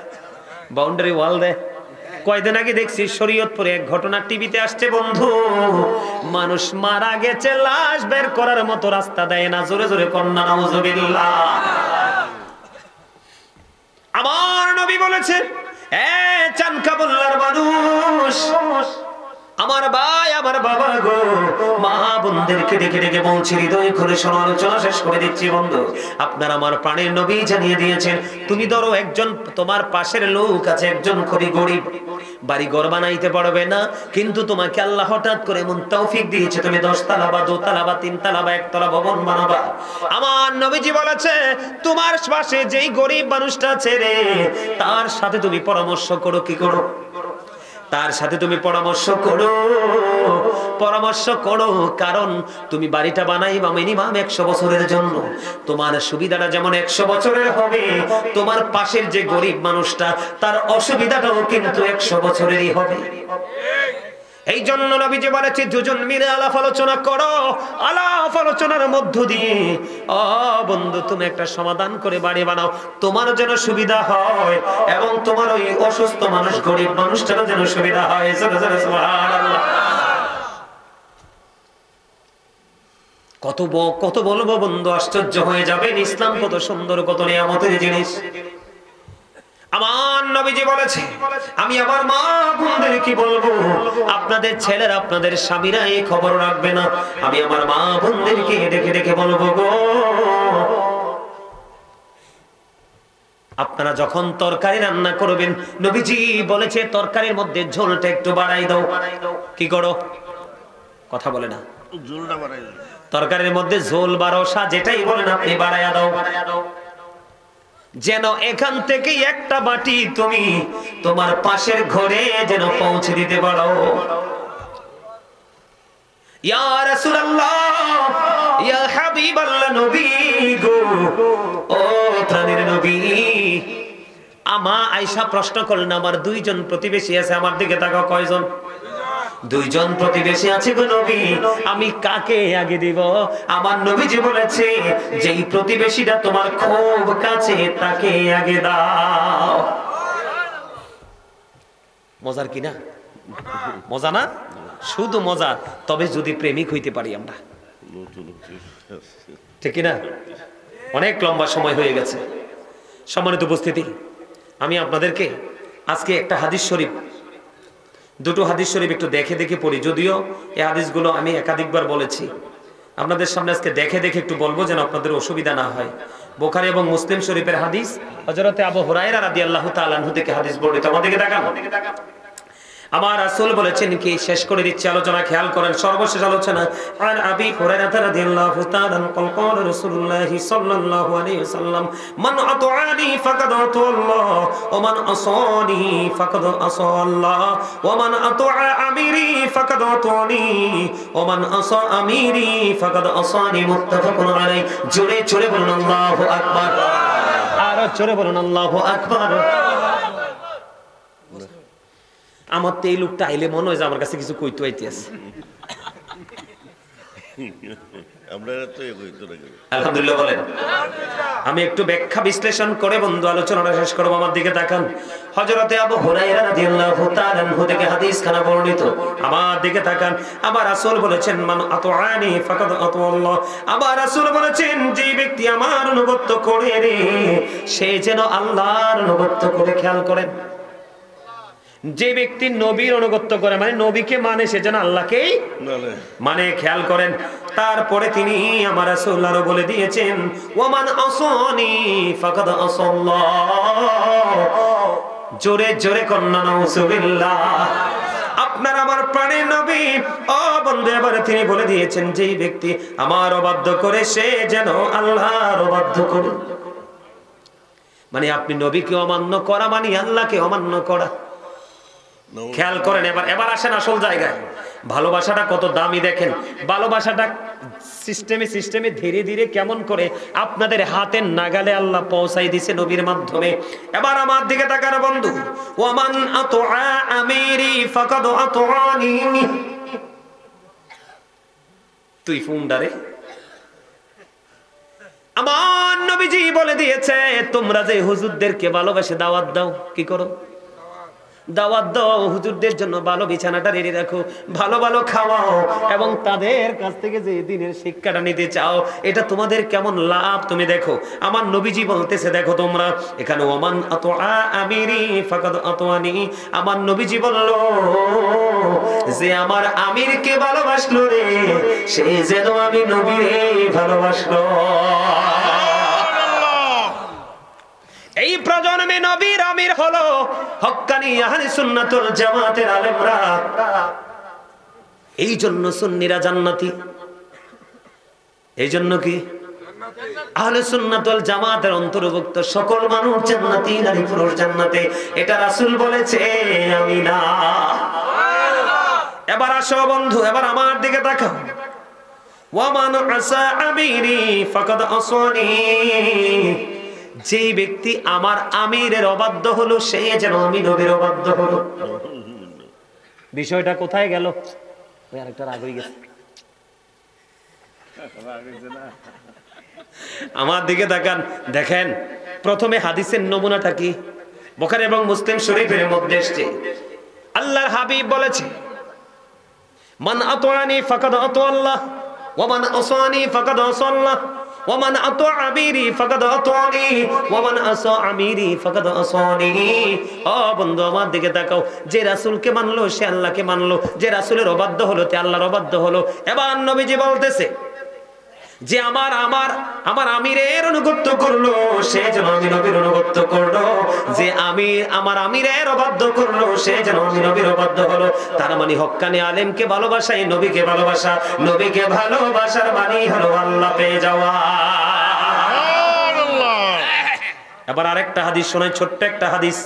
বাউন্ডারি ওয়াল দেয়। কয়দিন আগে দেখছি শরীয়তপুরে এক ঘটনা টিভিতে আসছে বন্ধু, মানুষ মারা গেছে, লাশ বের করার মতো রাস্তা দেয় না। জোরে জোরে কন্যা নাউজুবিল্লাহ। আমার নবী বলেছে, এ চানকাবুল্লার মানুষ, আমার ভাই, আমার বাবা গো, মা বোনদেরকে ডেকে ডেকে বলছি, হৃদয় খুলে শোনো, আলোচনা শেষ করে দিচ্ছি বন্ধু। আপনার আমার প্রাণের নবী জানিয়ে দিয়েছেন, তুমি ধরো একজন, তোমার পাশের লোক আছে, একজন খুবই গরিব, বাড়ি ঘর বানাইতে পারবে না, কিন্তু তোমাকে আল্লাহ হঠাৎ করে এমন তৌফিক দিয়েছে, তুমি 10 তলা বা 2 তলা বা 3 তলা বা 1 তলা ভবন বানাবা। আমার নবীজি বলেছে, তোমার পাশে যেই গরিব মানুষটা আছে রে, তার সাথে তুমি পরামর্শ করো। কি করো? তার সাথে তুমি পরামর্শ করো, কারণ তুমি বাড়িটা বানাইবা মিনিমাম 100 বছরের জন্য। তোমার সুবিধাটা যেমন 100 বছরের হবে, তোমার পাশের যে গরিব মানুষটা, তার অসুবিধাটাও কিন্তু 100 বছরেরই হবে। এই জন্য নবীজি বলেছে, দুজন মিলে আলাপ আলোচনা করো। আলাপ আলোচনার মধ্য দিয়ে ও বন্ধু তুমি একটা সমাধান করে বাড়ি বানাও, তোমার যেন সুবিধা হয় এবং তোমার ওই অসুস্থ মানুষ, গরিব মানুষটারও যেন সুবিধা হয়। সুবহানাল্লাহ। কত বলবো বন্ধু, আশ্চর্য হয়ে যাবেন। ইসলাম কত সুন্দর, কত নিয়ামতের জিনিস। আমার নবীজি বলেছে, আমি আমার মা বোনদের কি বলবো, আপনাদের ছেলেরা, আপনাদের স্বামীরা এই খবর রাখবে না, আমি আমার মা বোনদেরকে ডেকে ডেকে বলবো গো, আপনারা যখন তরকারি রান্না করবেন, নবীজি বলেছে তরকারির মধ্যে ঝোলটা একটু বাড়াই দাও। কি করো? কথা বলে না, ঝোলটা বাড়াই দাও। তরকারির মধ্যে ঝোল বা রসা যেটাই বলেন আপনি বাড়াইয়া দাও, যেন এখান থেকে একটা বাটি তুমি তোমার পাশের ঘরে যেন পৌঁছে দিতে পারো। ইয়া রাসূলুল্লাহ, ইয়া হাবিবাল্লাহ, নবী গো, ও প্রাণের নবী। আমা আয়েশা প্রশ্ন করলেন, আমার 2 জন প্রতিবেশী আছে, আমার দিকে তাকাও, কয়জন? 2 জন প্রতিবেশী আছে গো নবী, আমি কাকে আগে দিব? আমার নবীজি বলেছে, যেই প্রতিবেশীটা তোমার খুব কাছে তাকে আগে দাও। মজার কি না? মজা না? শুধু মজা। তবে যদি প্রেমিক হইতে পারি আমরা, ঠিক না? অনেক লম্বা সময় হয়ে গেছে। সম্মানিত উপস্থিতি, আমি আপনাদেরকে আজকে একটা হাদিস শরীফ, দুটো হাদিস শরীফ একটু দেখে দেখে পড়ি। যদিও এই হাদিসগুলো আমি একাধিকবার বলেছি, আপনাদের সামনে আজকে দেখে দেখে একটু বলবো যেন আপনাদের অসুবিধা না হয়। বুখারী এবং মুসলিম শরীফের হাদিস, হযরতে আবু হুরায়রা রাদিয়াল্লাহু তাআলা আনহু থেকে হাদিস বর্ণিত। আমাদেরকে দেখান, আমার রাসূল বলেছেন কি, শেষ করে দিচ্ছি আলোচনা, খেয়াল করেন সর্বশেষ আলোচনা। আর আবি হুরায়রা রাদিয়াল্লাহু তাআলা قال قال رسول الله صلى الله عليه وسلم من اطاعني فقد اطاع الله ومن عصاني فقد عصى الله ومن اطاع اميري فقد اطاعني ومن عصى اميري فقد عصاني متفق عليه। জোরে জোরে বলুন আল্লাহু আকবার, আর জোরে বলুন আল্লাহু আকবার। আমার তো এই লোকটা আইলে মনে হয় যে আমার কাছে কিছু কইতে আইতেছে। আলহামদুলিল্লাহ বলেন। আমি একটু ব্যাখ্যা বিশ্লেষণ করে বন্ধু আলোচনাটা শেষ করব। আমার দিকে তাকান, হযরতে আবু হুরায়রা রাদিয়াল্লাহু তাআলা আনহু থেকে হাদিস খানা বর্ণিত। আমার দিকে তাকান, আমার রাসূল বলেছেন মান আতাআনি ফাকাদ আতাআল্লাহ। আমার রাসূল বলেছেন যে ব্যক্তি আমার অনুগত করে রে, সে যেন আল্লাহর অনুগত করে। খেয়াল করেন, যে ব্যক্তি নবীর অনুগত করে মানে নবীকে মানে, সে যেন আল্লাহকেই মানে। খেয়াল করেন, তারপরে তিনি আমার রাসূল আরো বলে দিয়েছেন ওয়ামান আসানি ফাকাদ আসাল্লাহ। জোরে জোরে কন্না নাউজুবিল্লাহ। আপনার আমার প্রাণের নবী ও বন্ধু, এবারে তিনি বলে দিয়েছেন যে ব্যক্তি আমার অবাধ্য করে সে যেন আল্লাহর অবাধ্য করে। মানে আপনি নবীকে অমান্য করা মানে আল্লাহকে অমান্য করা। খেয়াল করেন, এবার আসেন আসল জায়গায়। ভালোবাসাটা কত দামি দেখেন। ভালোবাসাটা সিস্টেমে ধীরে ধীরে কেমন করে আপনাদের হাতের নাগালে আল্লাহ পৌঁছাই দিয়েছে নবীর মাধ্যমে। এবার আমার দিকে তাকার বন্ধু, ওয়ামান আতআ আমিরি ফাকাদ আতআনি। তুই ফুন্ডারে, আমার নবীজি বলে দিয়েছে তোমরা যে হুজুরদেরকে ভালোবাসে দাওয়াত দাও, কি করো? দাওয়াত দাও, হুজুরদের জন্য ভালো বিছানাটা রেডি রাখো, ভালো ভালো খাওয়াও, এবং তাদের কাছ থেকে যে দিনের শিক্ষাটা নিতে চাও, এটা তোমাদের কেমন লাভ তুমি দেখো। আমার নবীজি বলতেছে দেখো তোমরা এখানে ওমান আতআ আমিরি ফাকাদ আতআনি। আমার নবীজি বলল যে আমার আমিরকে ভালোবাসলো রে, সে যেন আমি নবীরে ভালোবাসলো। এই প্রজন্মে নবীর আমির হলো হক্কানি আহলে সুন্নাতুল জামাতের আলেমরা। এই জন্য সুন্নিরা জান্নাতি। এই জন্য কি আহলে সুন্নাত ওয়াল জামাতের অন্তর্ভুক্ত সকল মানুষ জান্নাতি, নারী পুরুষ জান্নাতে। এটা রাসূল বলেছে, আমি না। এবার আসো বন্ধু, এবার আমার দিকে তাকাও। ওয়ামান আসা আমিরি ফাকাদ আসানি। যে ব্যক্তি আমার আমিরের অবাধ্য হলো সে যেন আমি নবীর অবাধ্য হলো। বিষয়টা কোথায় গেল? ওই আরেকটা রাগ হয়ে গেছে। আমার দিকে তাকান, দেখেন প্রথমে হাদিসের নমুনাটা কি। বুখারী এবং মুসলিম শরীফের মধ্যে এসেছে, আল্লাহর হাবিব বলেছে মান আতাআনি ফাকাদ আতাআল্লাহ ওয়া মান আসানি ফাকাদ আসাল্লাহ ওয়া মান আতা আমিরি ফাকাদ আতানি ওয়া মান আসা আমিরি ফাকাদ আসানি। ও বন্ধু আমার দিকে তাকাও, যে রাসূলকে মানলো সে আল্লাহকে মানলো, যে রাসূলের অবাধ্য হলো তে আল্লাহর অবাধ্য হলো। এবার নবীজি বলতেছে যে আমার আমিরের অনুগত করলো সে যেন আমি নবীর অনুগত করলো, যে আমার আমিরের অবাধ্য করলো সে যেন আমি নবীর অবাধ্য হলো। তার মানে হক্কানি আলেমকে ভালোবাসাই নবীকে ভালোবাসা, নবীকে ভালোবাসার মানে হলো আল্লাহ পেয়ে যাওয়া। এবার আরেকটা হাদিস শোনাই, ছোট্ট একটা হাদিস,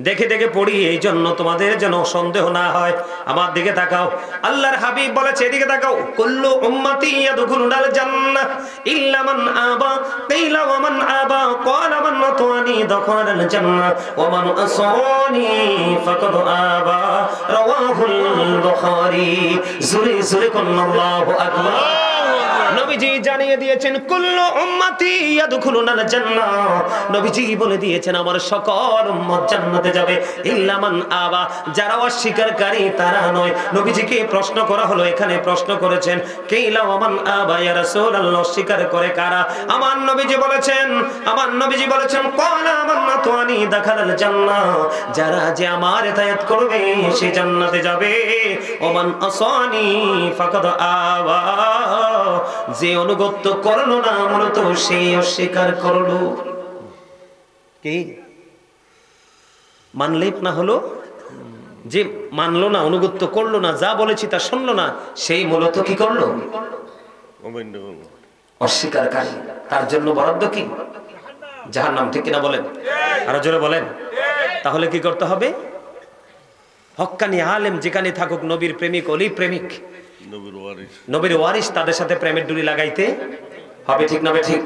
দেখে দেখে পড়ি, এই জন্য তোমাদের যেন সন্দেহ না হয়। আমার দিকে তাকাও, আল্লাহর হাবিব বলেছে এদিকে তাকাও, কুল্লু উম্মতি ইয়াদখুলুনাল জান্নাহ ইল্লা মান আবা, কিলা ওয়া মান আবা, ক্বালা মান আতানি দাখালাল জান্নাহ ওয়া মান আসানি ফাকাদ আবা, রাওয়াহুল বুখারী। জোরে জোরে আল্লাহু আকবার। নবীজি জানিয়ে দিয়েছেন কুল্লু উম্মতি ইয়াদখুলুনাল জান্নাহ, নবীজি বলে দিয়েছেন আমার সকল উম্মত জান্নাতে যাবে ইল্লা মান আবা, যারা অস্বীকারী তারা নয়। নবীজিকে প্রশ্ন করা হলো, এখানে প্রশ্ন করেছেন কিলা ওয়া মান আবা ইয়া রাসূলুল্লাহ, অস্বীকার করে কারা? আমার নবীজি বলেছেন ক্বালা আমান্নাতু আনি দাখালাল জান্নাহ, যারা যে আমার ইতায়াত করবে সে জান্নাতে যাবে। ওমান আসানি ফাকাদ আবা, যে অনুগত করলো না মূলত সে অস্বীকার করলো। কি মানলে না হলো, যে মানলো না, অনুগত করলো না, যা বলেছি তা শুনলো না, সেই মূলত কি করলো? অস্বীকারী। তার জন্য বরাদ্দ কি? জাহান্নাম। ঠিক কিনা বলেন? আরো জোরে বলেন। তাহলে কি করতে হবে? হক্কানি আলেম যেখানে থাকুক, নবীর প্রেমিক, অলি প্রেমিক, নবীর ওয়ারিস, তাদের সাথে প্রেমের ডুরি লাগাইতে হবে। ঠিক না? ঠিক।